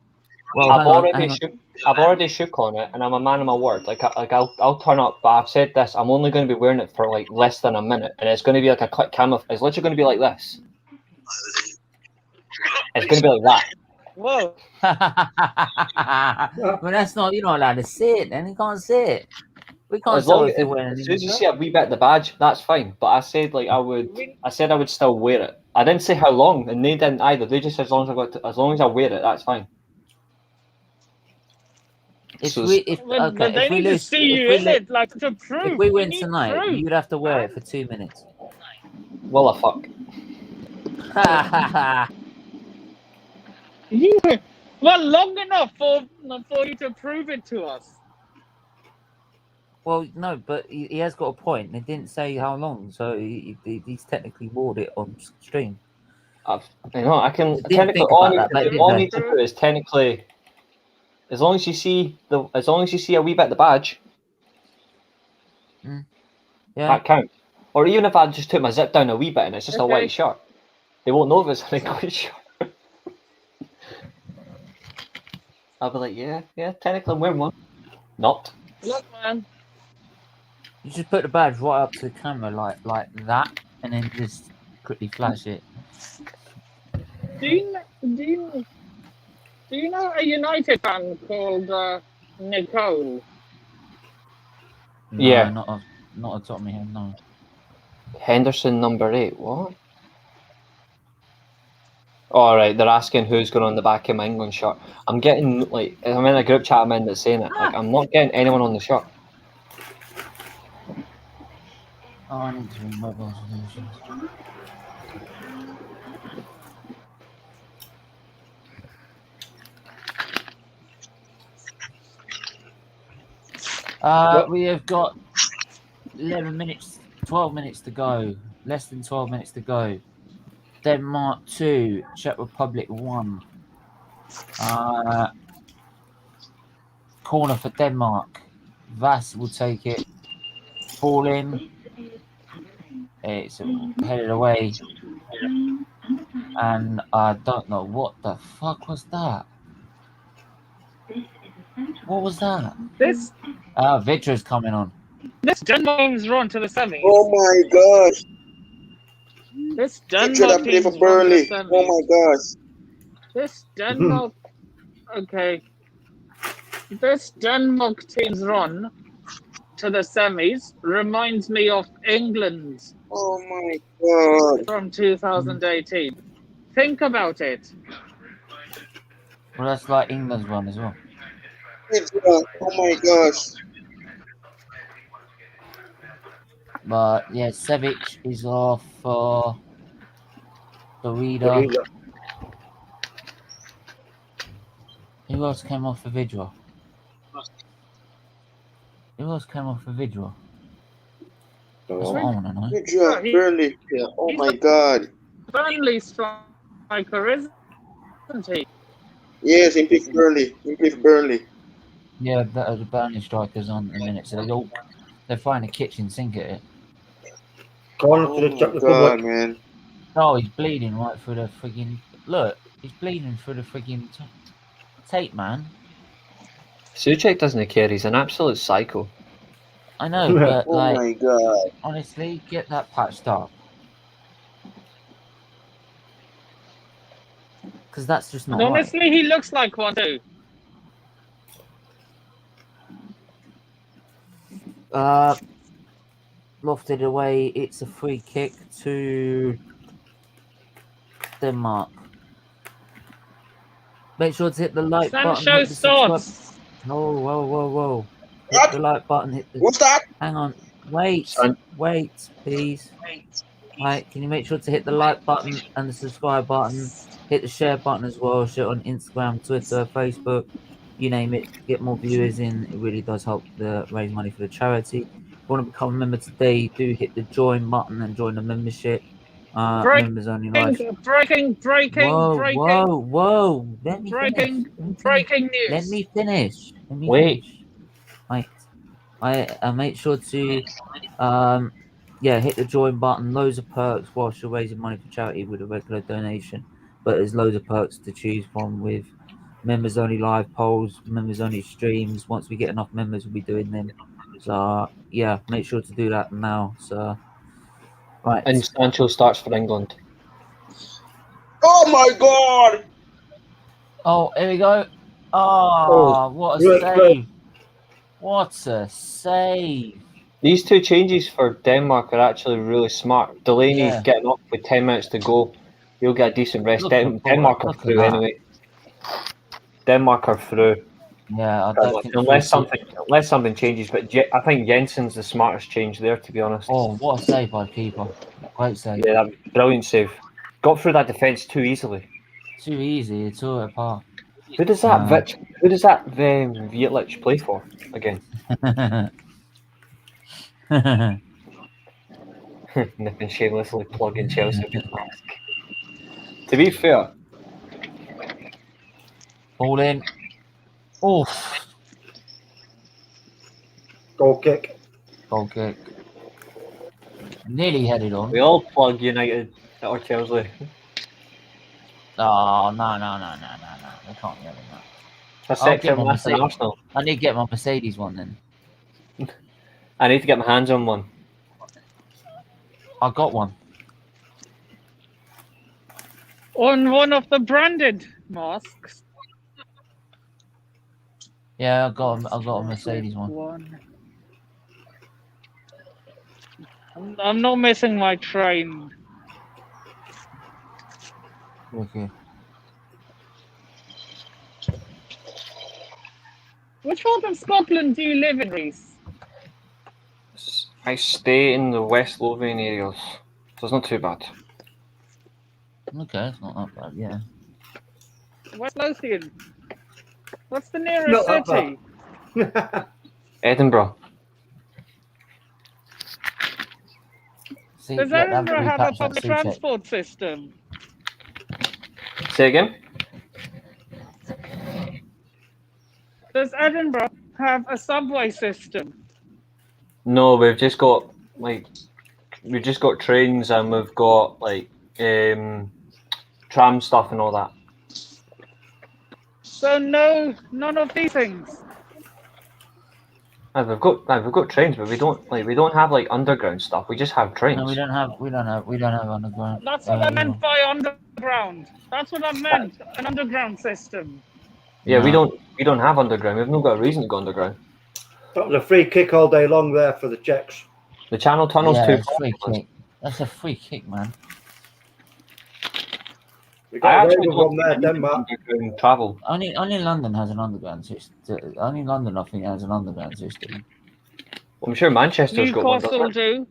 Well, I've hang on, already hang on. shook. I've already shook on it, and I'm a man of my word. Like I'll turn up, but I've said this. I'm only going to be wearing it for like less than a minute, and it's going to be like a quick camera. It's literally going to be like this. It's going to be like that. Whoa. Well, that's not. You're not allowed to see it. Then you can't see it. We can't As tell long if they're wearing an as soon as English you shirt. see a wee bit of the badge, that's fine. But I said like I would. I said I would still wear it. I didn't say how long, and they didn't either. They just said as long as I got, as long as I wear it, that's fine. If So we, if But okay, they if we need to lose, see if you we, in lo- it, like to prove. if we win need tonight, proof. you'd have to wear it for 2 minutes. well, a fuck. You well long enough for you to prove it to us. Well, no, but he has got a point. They didn't say how long, so he's technically wore it on stream. I can Didn't technically think all about I that, but need, did all I they? need to do is technically, as long as you see a wee bit of the badge, Yeah. that counts. Or even if I just took my zip down a wee bit and it's just a Okay. white shirt, they won't know if it's an English shirt. I'll be like, yeah, technically I'm wearing one. Not. Look, man. You should put the badge right up to the camera like that, and then just quickly flash it. Do you know a United fan called Nicole? No, Yeah. not on top of my head. No. Henderson number 8. What? All right, they're asking who's going on the back of my England shirt. I'm getting like I'm in a group chat I'm in that's saying it. Like I'm not getting anyone on the shirt. Oh, I need to read mobile solutions. We have got 11 minutes, 12 minutes to go. Less than 12 minutes to go. Denmark 2, Czech Republic 1. Corner for Denmark. Vass will take it. Ball in. It's headed away. And I don't know what the fuck was that. What was that? This Vitra's coming on. Denmark's run to the semis. Oh my gosh. This He should Denmark have played team's for run to the Burnley. semis. Oh my gosh. This Denmark, okay. This Denmark team's run to the semis reminds me of England's Oh my god. from 2018. Think about it. Well, that's like England's one as well. Oh my gosh. But yeah, Sevic is off for Dorida. Who else came off for Vidra? Who else came off for Vidra? That's what I want to know. Good job, Burnley. Oh my god. Burnley striker, isn't he? Yes, he picked Burnley. He picked Burnley. Yeah, the Burnley strikers on in a minute, so they're throwing a kitchen sink at it. Corner to the Czech Oh god, Republic. man. Oh, he's bleeding right through the friggin'. Look, he's bleeding through the friggin' tape, man. Suchek doesn't care. He's an absolute psycho. I know, but Oh like, my god. honestly, get that patched up. because that's just not And right. honestly, he looks like one too. Lofted away. It's a free kick to Denmark. Make sure to hit the like button. Sancho Hit the subscribe. starts. Whoa. Hit What? the like button. Hit the. What's that? Hang on. Wait, please. Right, can you make sure to hit the like button and the subscribe button? Hit the share button as well. Share it on Instagram, Twitter, Facebook, you name it. Get more viewers in. It really does help raise money for the charity. If you want to become a member today, do hit the join button and join the membership. Members only live. Breaking. Whoa. Let me Breaking news. Let me finish. Wait. Right. I make sure to hit the join button. Loads of perks whilst you're raising money for charity with a regular donation. But there's loads of perks to choose from with members only live polls, members only streams. Once we get enough members, we'll be doing them. So yeah, make sure to do that now. So right. And Sancho starts for England. Oh my God! Oh, here we go. Oh, what a save. What a save. These two changes for Denmark are actually really smart. Delaney's getting up with 10 minutes to go. He'll get a decent rest. Denmark are through anyway. Denmark are through. Yeah, I don't think unless something changes, but I think Jensen's the smartest change there, to be honest. Oh, what a save by the keeper. Great save. Yeah, that brilliant save. Got through that defence too easily. Too easy, it tore it apart. Who does that Vietlich play for again? Nipping shamelessly plugging Chelsea. To be fair, ball in. Oh, Goal kick. Nearly headed on. we all plug United or Chelsea. Oh, no. We can't get that. That's I'll it get for my Arsenal. Arsenal. I need to get my Mercedes one then. I need to get my hands on one. I got one. On one of the branded masks. Yeah, I got a Mercedes one. I'm not missing my train. Okay. Which part of Scotland do you live in, Reese? I stay in the West Lothian areas, so it's not too bad. Okay, it's not that bad, yeah. West Lothian. What's the nearest city? Edinburgh. See, Does look, Edinburgh have a repatch that public C-check. transport system? Say again? Does Edinburgh have a subway system? No, we've just got trains and we've got tram stuff and all that. So none of these things. We've got trains, but we don't have underground stuff. We just have trains. No, we don't have underground. That's what I meant by underground. That's what I meant. An underground system. Yeah, No. we don't have underground. We've not got a reason to go underground. That was a free kick all day long there for the Czechs. The Channel Tunnel's too it's far. free kick. That's a free kick, man. We I got away actually with don't one there, think Denmark. underground travel. Only London has an underground system. Only London, I think, has an underground system. I'm sure Manchester's got one. Newcastle do.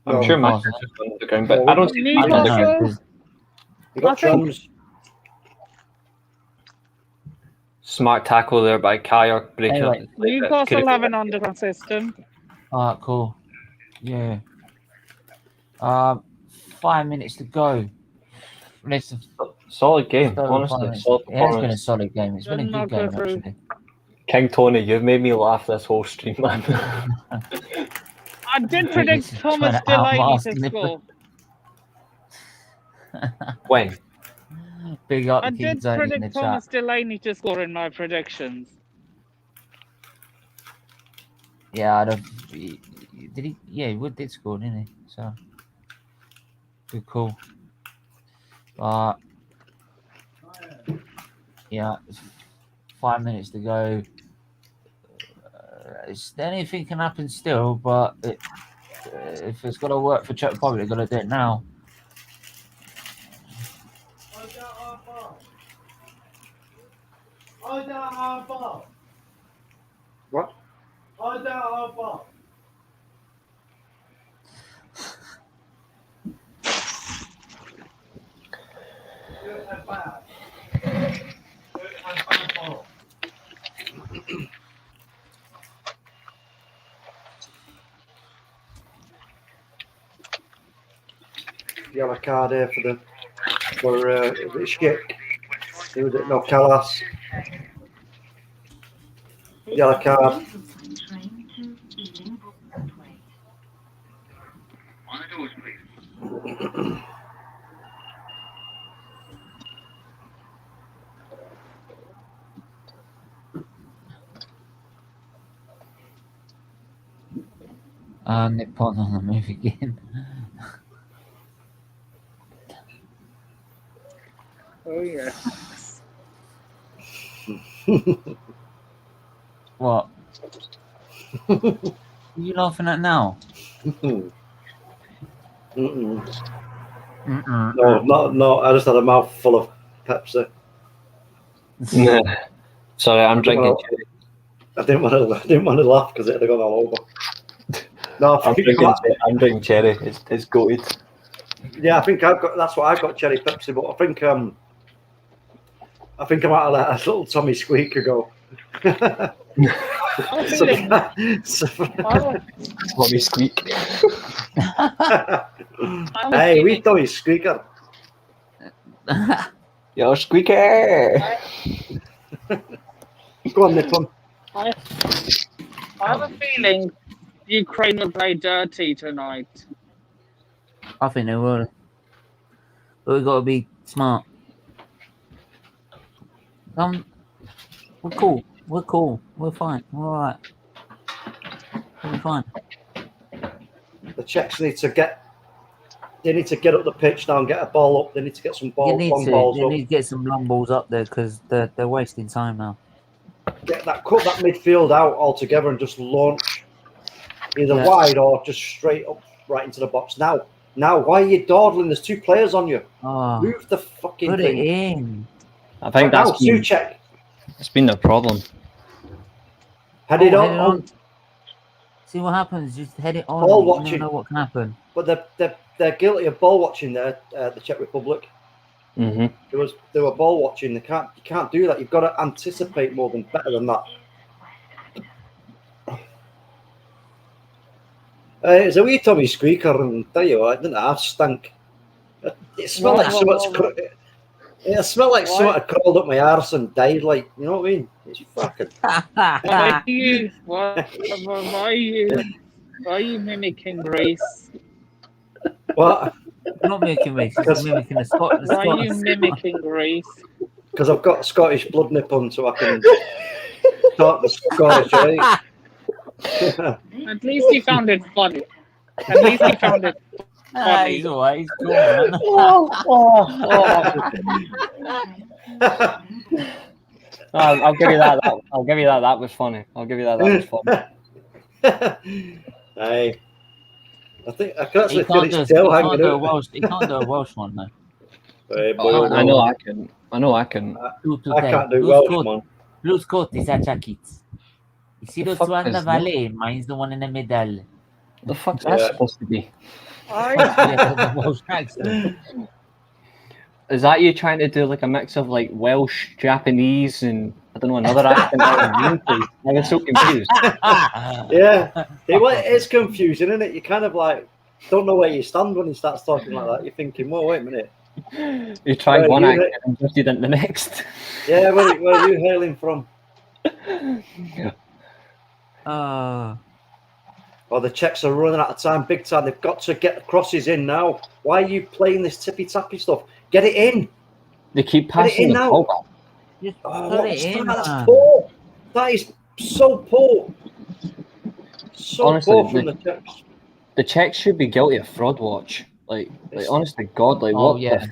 I'm No, sure Newcastle. Manchester's got underground, but I don't see I don't know. Newcastle. 'Cause We got I think- trams. smart tackle there by Kayak breaking Anyway, up. Newcastle have an underground system. Alright, cool. Yeah. 5 minutes to go. Let's Solid game, go honestly. 5 minutes. Solid It has been a performance. solid game. It's been a good Denmark game, go through. actually. King Tony, you've made me laugh this whole stream, man. I did predict He's Thomas trying to Delaney outmask to Liver. score. When? Big up I the did kids only in the predict chat. Thomas Delaney to score in my predictions. Yeah, I'd have. Did he? Yeah, he did score, didn't he? So good call. Yeah, 5 minutes to go. Anything can happen still, but if it's got to work for Czech Republic, they've got to do it now. What? Yellow card here for Schick. Who was it? No, Callas. Yellow card. Nippon on the move again. Oh yeah. What? What are you laughing at now? No. I just had a mouthful of Pepsi. Sorry, I'm drinking. I didn't want to laugh because it'd have gone all over. No, I'm drinking cherry. It's goated. Yeah, I think that's what I got, cherry Pepsi. But I think I might have let a little Tommy Squeaker go. Tommy Squeak. Hey, we Tommy Squeaker. Yo, Squeaker. Go on, Nippon. I have a feeling Ukraine will play dirty tonight. I think they will. But we've got to be smart. We're cool. We're fine. We're alright. We're fine. The Czechs need to get up the pitch now and get a ball up. They need to get some long balls They up. need to get some long balls up there because they're wasting time now. Cut that midfield out altogether and just launch either wide or just straight up right into the box. Now, why are you dawdling? There's two players on you. Oh, Move the fucking put thing. it in. I think that's been the problem. Head it on. See what happens. Just head it on. Ball You watching. never know what can happen. But they're guilty of ball watching there, the Czech Republic. Mm-hmm. They were ball watching. You can't do that. You've got to anticipate better than that. It's a wee Tommy Squeaker, and tell you what, it didn't half stank. It smelled like something. It smelled like something crawled up my arse and died. Like, you know what I mean? It's fucking. Why are you mimicking Greece? What? I'm not mimicking race. I'm mimicking the Scot. Why are you mimicking Greece? Because I've got Scottish blood Nippon, so I can talk the Scottish, right? At least you found it funny. At least you found it funny. He's alright. He's cool, man. I'll give you that. I'll give you that. That was funny. I'll give you that. That was funny. Hey, I think I can actually He feel can't his tail hanging out. He can't do a Welsh one, though. Hey, I know I can. I can. I can't do Welsh, man. Blue Scott is a jacket. You see those two in the is valley? Mine's the one in the middle. The fuck's that supposed to be? The Welsh accent. Is that you trying to do like a mix of like Welsh, Japanese, and I don't know another accent? I was so confused. Yeah, it is confusing, isn't it? You kind of like don't know where you stand when he starts talking like that. You're thinking, well, wait a minute. You tried one accent and just did the next. Yeah, where are you hailing from? Oh, the Czechs are running out of time, big time. They've got to get the crosses in now. Why are you playing this tippy-tappy stuff? Get it in. They keep passing the ball back. That's poor. That is so poor. So honestly, poor from the Czechs. The Czechs should be guilty of fraud watch. Like honest to God, like what? Yeah.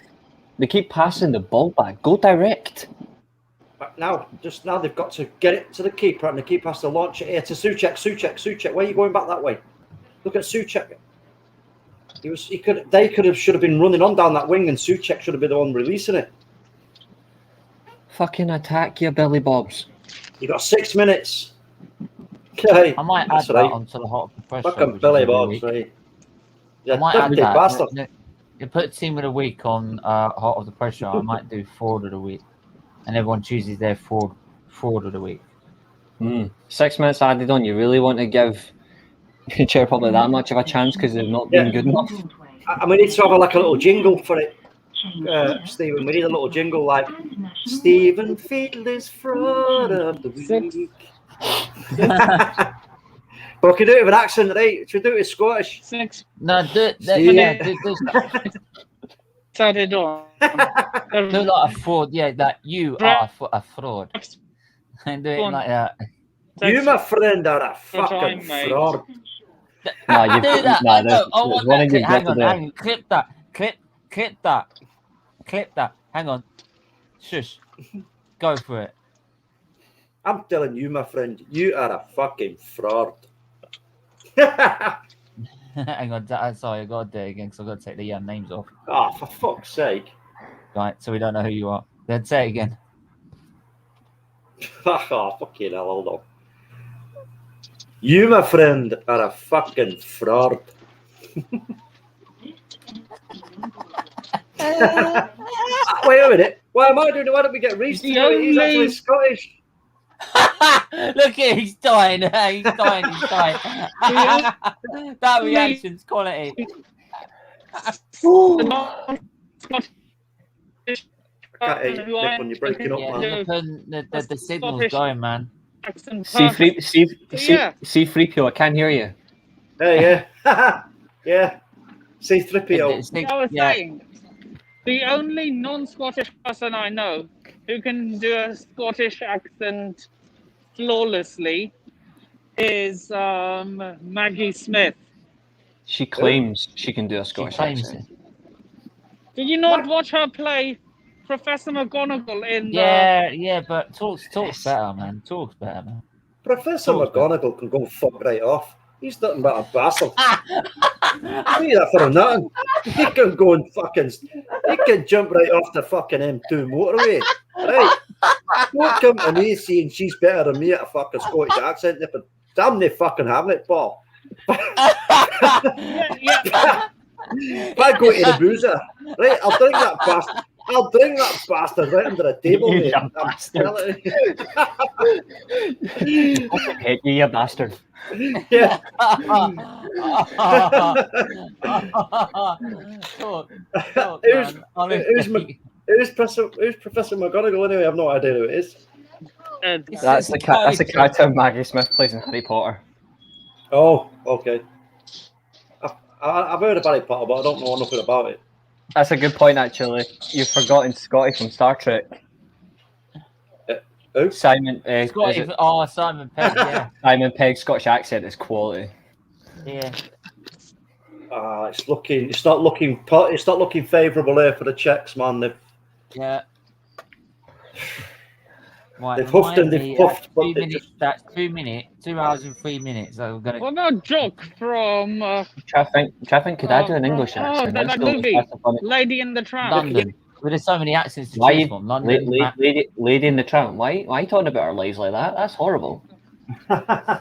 They keep passing the ball back. Go direct. But now they've got to get it to the keeper, and the keeper has to launch it here to Souček. Where are you going back that way? Look at Souček. Should have been running on down that wing, and Souček should have been the one releasing it. Fucking attack your Billy Bobs. You got 6 minutes. Okay. I might add that onto the hot pressure. Fucking Billy Bobs, right? Yeah, I might add dirty bastard. that. You put team of the week on hot of the pressure. I might do forward of the week, and everyone chooses their forward of the week. 6 minutes added on. You really want to give Czech Republic that much of a chance because they've not been good enough? And we need to have a little jingle for it, Stephen. We need a little jingle like Stephen Featley's fraud of the week. But we can do it with an accent, right? Should we do it in Scottish? 6. No, do Started on. do like a fraud. Yeah, that you are a fraud. And do it like that. You, my friend, are a fucking fraud. No, you do that. Nah, Hang on. Clip that. Hang on. Shush. Go for it. I'm telling you, my friend, you are a fucking fraud. Hang on. Sorry, I got to do it again because I've got to take the names off. Oh, for fuck's sake. Right, so we don't know who you are. Then say it again. Oh, fucking hell, hold on. You, my friend, are a fucking fraud. Wait a minute. Why am I doing it? Why don't we get Reese to do it? He's actually Scottish. Look at he's dying. He's dying. That reaction's quality. I can't hear you, Nick, when you're breaking up, man. The signal's going, man. C3PO, I can't hear you. Yeah. Yeah. C3PO. I was saying, the only non-Scottish person I know who can do a Scottish accent flawlessly is Maggie Smith. She claims she can do a Scottish accent. Did you not watch her play Professor McGonagall in Yeah, but talks better, man. Professor McGonagall can go fuck right off. He's nothing but a bastard. I need that for nothing. He can go and he can jump right off the fucking M2 motorway. Right? Don't come to me saying she's better than me at a fucking Scottish accent. But damn, they fucking having it, Paul. If I go to the boozer, right, I'll bring that bastard right under the table, mate. You bastard. Yeah. Who's Professor McGonagall anyway? I've no idea who it is. That's the character Maggie Smith plays in Harry Potter. Oh, okay. I've heard of Harry Potter, but I don't know nothing about it. That's a good point, actually. You've forgotten Scotty from Star Trek. Who? Simon. Simon Pegg. Yeah. Simon Pegg's Scottish accent is quality. Yeah. It's not looking favourable here for the Czechs, man. Yeah. They've huffed and they've puffed. That's 2 minutes, 2 hours and 3 minutes. So we're What about joke from? Traffic, could I do an English accent? That movie, Lady in the Tramp. London. Well, there's so many accents to choose from. London, Lady in the Tramp. Why are you talking about our lives like that? That's horrible. Here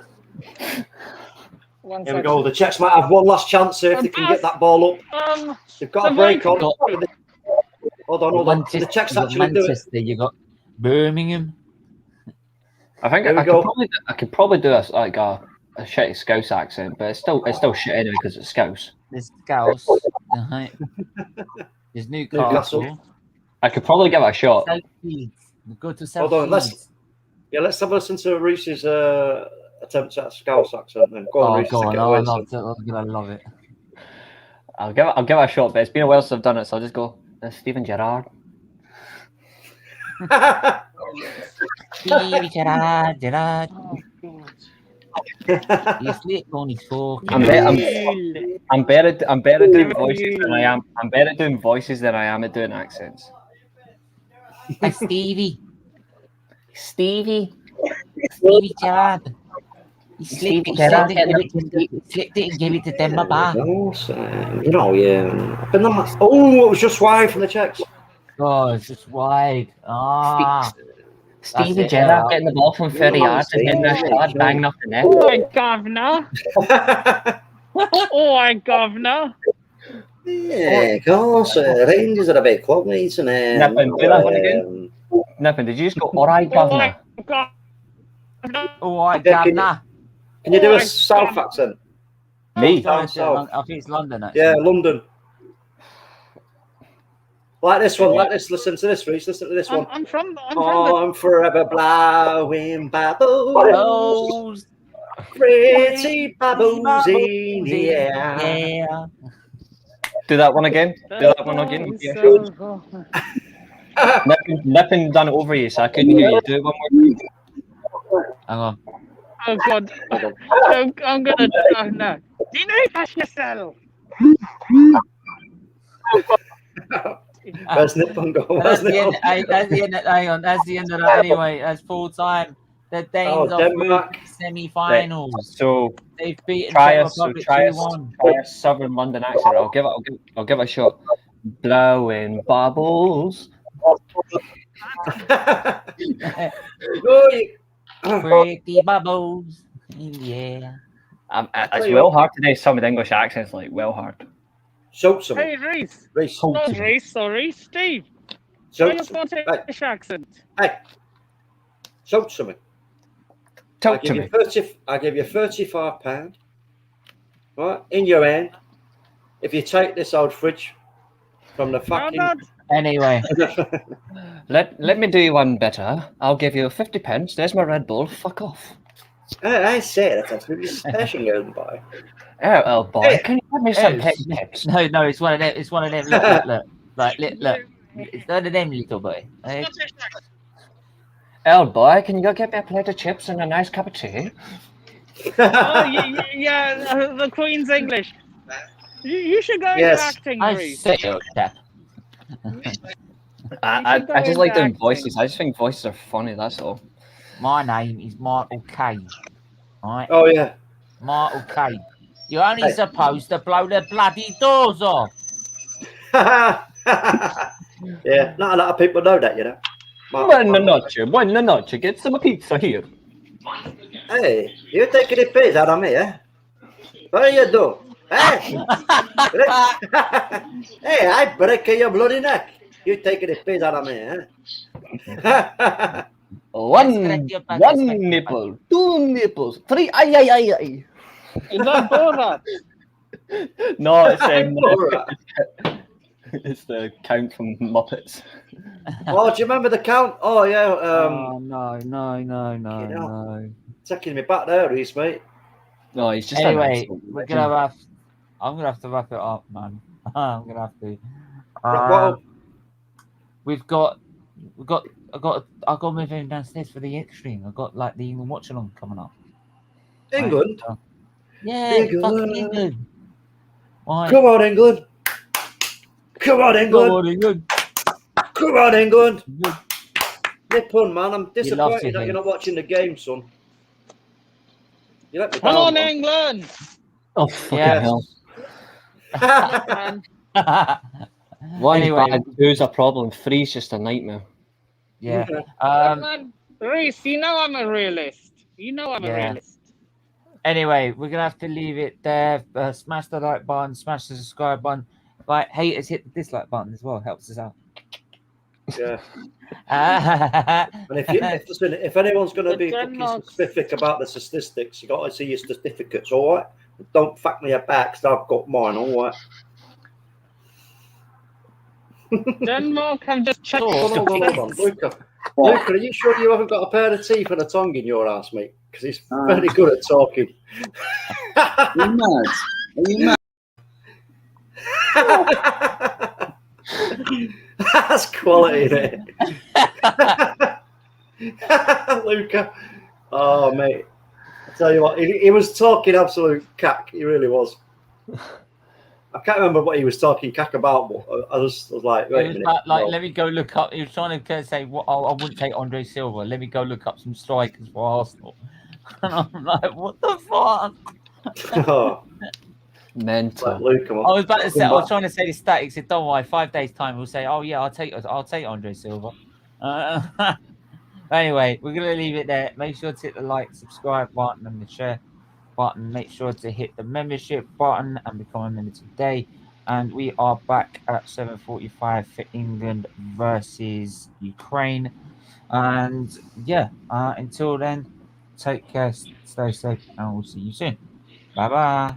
we go. The Czechs might have one last chance here if they can get that ball up. They've got a break on. Hold on. The Czechs actually do it. You got Birmingham. I think I could probably do a shitty Scouse accent, but it's still shit anyway because it's Scouse. There's Scouse. There's Newcastle. I could probably give it a shot. Go to South. Hold on, let's have a listen to Reese's attempt at a Scouse accent. Then go on, Reese. I'm gonna love it. I'll give it a shot, but it's been a while since I've done it, so I'll just go. Steven Gerrard. Steven Gerrard. He's late on his fork. I'm better doing voices than I am. I'm better doing voices than I am at doing accents. Hey, Stevie. Stevie Gerrard. He slipped it and gave it to Demba Ba. You know, yeah. But not, oh, it was just wide from the Czechs. Oh, it's just wide. Stevie Gerrard getting the ball from 30 yards and hitting a shot, banging off the net. Oh, my governor. Oh, my governor. Yeah, of course. Rangers are a big club, mate. Nippon, do that one again. Nippon, did you just go, alright, governor? Alright, governor. Can you do a South accent? Me? I think it's London, actually. Yeah, London. Like this one, like this. Listen to this, Reece. Listen to this one. I'm from I'm forever blowing bubbles. Pretty bubbles in the air. Do that one again. Do that one again. Nippon done it over you, so I couldn't hear you. Do it one more time. Hang on. Oh, God. I'm going to die now. Do you know pass yourself? Where's Nippon going? That's the end. Hang on. That's the end of that anyway. That's full time. The Danes are through semi-finals. Right. So they've beaten try Czech a Republic 2-1. Southern London accent. I'll give it a shot. Blowing bubbles. Pretty bubbles. Yeah. It's well hard today. Some of the English accents like well hard. Show some. Hey, Reece. Reece. Not Reece, sorry, Steve. Show Show Scottish accent. Hey. Show something. Talk to me. I give you £35, right, in your hand. If you take this old fridge from the fucking... Anyway. Let me do you one better. I'll give you 50 pence. There's my Red Bull. Fuck off. I say that's really special, old boy. Oh, boy. Hey. Can you give me some tips? No, it's one of them. It's one of them. Look. It's one of them, little boy. Right? Old boy, can you go get me a plate of chips and a nice cup of tea? Yeah, the Queen's English. You should go into acting, Reece. I just like doing voices. I just think voices are funny, that's all. My name is Michael Caine. Right? Oh, yeah. Michael Caine. You're only supposed to blow the bloody doors off. Yeah, not a lot of people know that, you know. Buona noche. Get some pizza here. Hey, you taking the piss out of me, eh? What do you do? Hey! Hey, I break your bloody neck. You taking the piss out of me, eh? One nipple, two nipples, three. Ay. Is that Borat? No, it's the Count from Muppets. Oh, do you remember the Count? Oh, yeah. No. Taking me back there, Reece, mate. No, he's just. Anyway, I'm gonna have to wrap it up, man. I'm gonna have to. I got move him downstairs for the extreme. I got like the Watchalong coming up. England. Right? Yeah, fucking England. Right. Come on, England. Come on, England. Nippon, man. I'm disappointed that you're not watching the game, son. You let me down, Come on, man. England. Oh, fucking hell. One bad, two's a problem. Three's just a nightmare. Yeah. Reece, you know I'm a realist. A realist. Anyway, we're gonna have to leave it there. Smash the like button, smash the subscribe button. Like, haters, hit the dislike button as well. Helps us out. Yeah. And if anyone's going to be fucking specific about the statistics, you got to see your certificates, all right? Don't fuck me back, because I've got mine, all right? Denmark, I'm just checking. Hold on. Luca, are you sure you haven't got a pair of teeth and a tongue in your ass, mate? Because he's very good at talking. Are you mad? That's quality, mate. Luca. Oh, mate. I tell you what, he was talking absolute cack. He really was. I can't remember what he was talking cack about, but I was like, wait a minute. Like, let me go look up. He was trying to say, "What? I wouldn't take Andre Silva. Let me go look up some strikers for Arsenal." And I'm like, "What the fuck?" Mental. Like, Luke, I was about to say, I was trying to say the stat. He said, "Don't worry, 5 days time, we'll say, oh yeah, I'll take Andre Silva." Anyway, we're gonna leave it there. Make sure to hit the like, subscribe button, and the share button. Make sure to hit the membership button and become a member today. And we are back at 7:45 for England versus Ukraine. And yeah, until then, take care, stay safe, and we'll see you soon. Bye bye.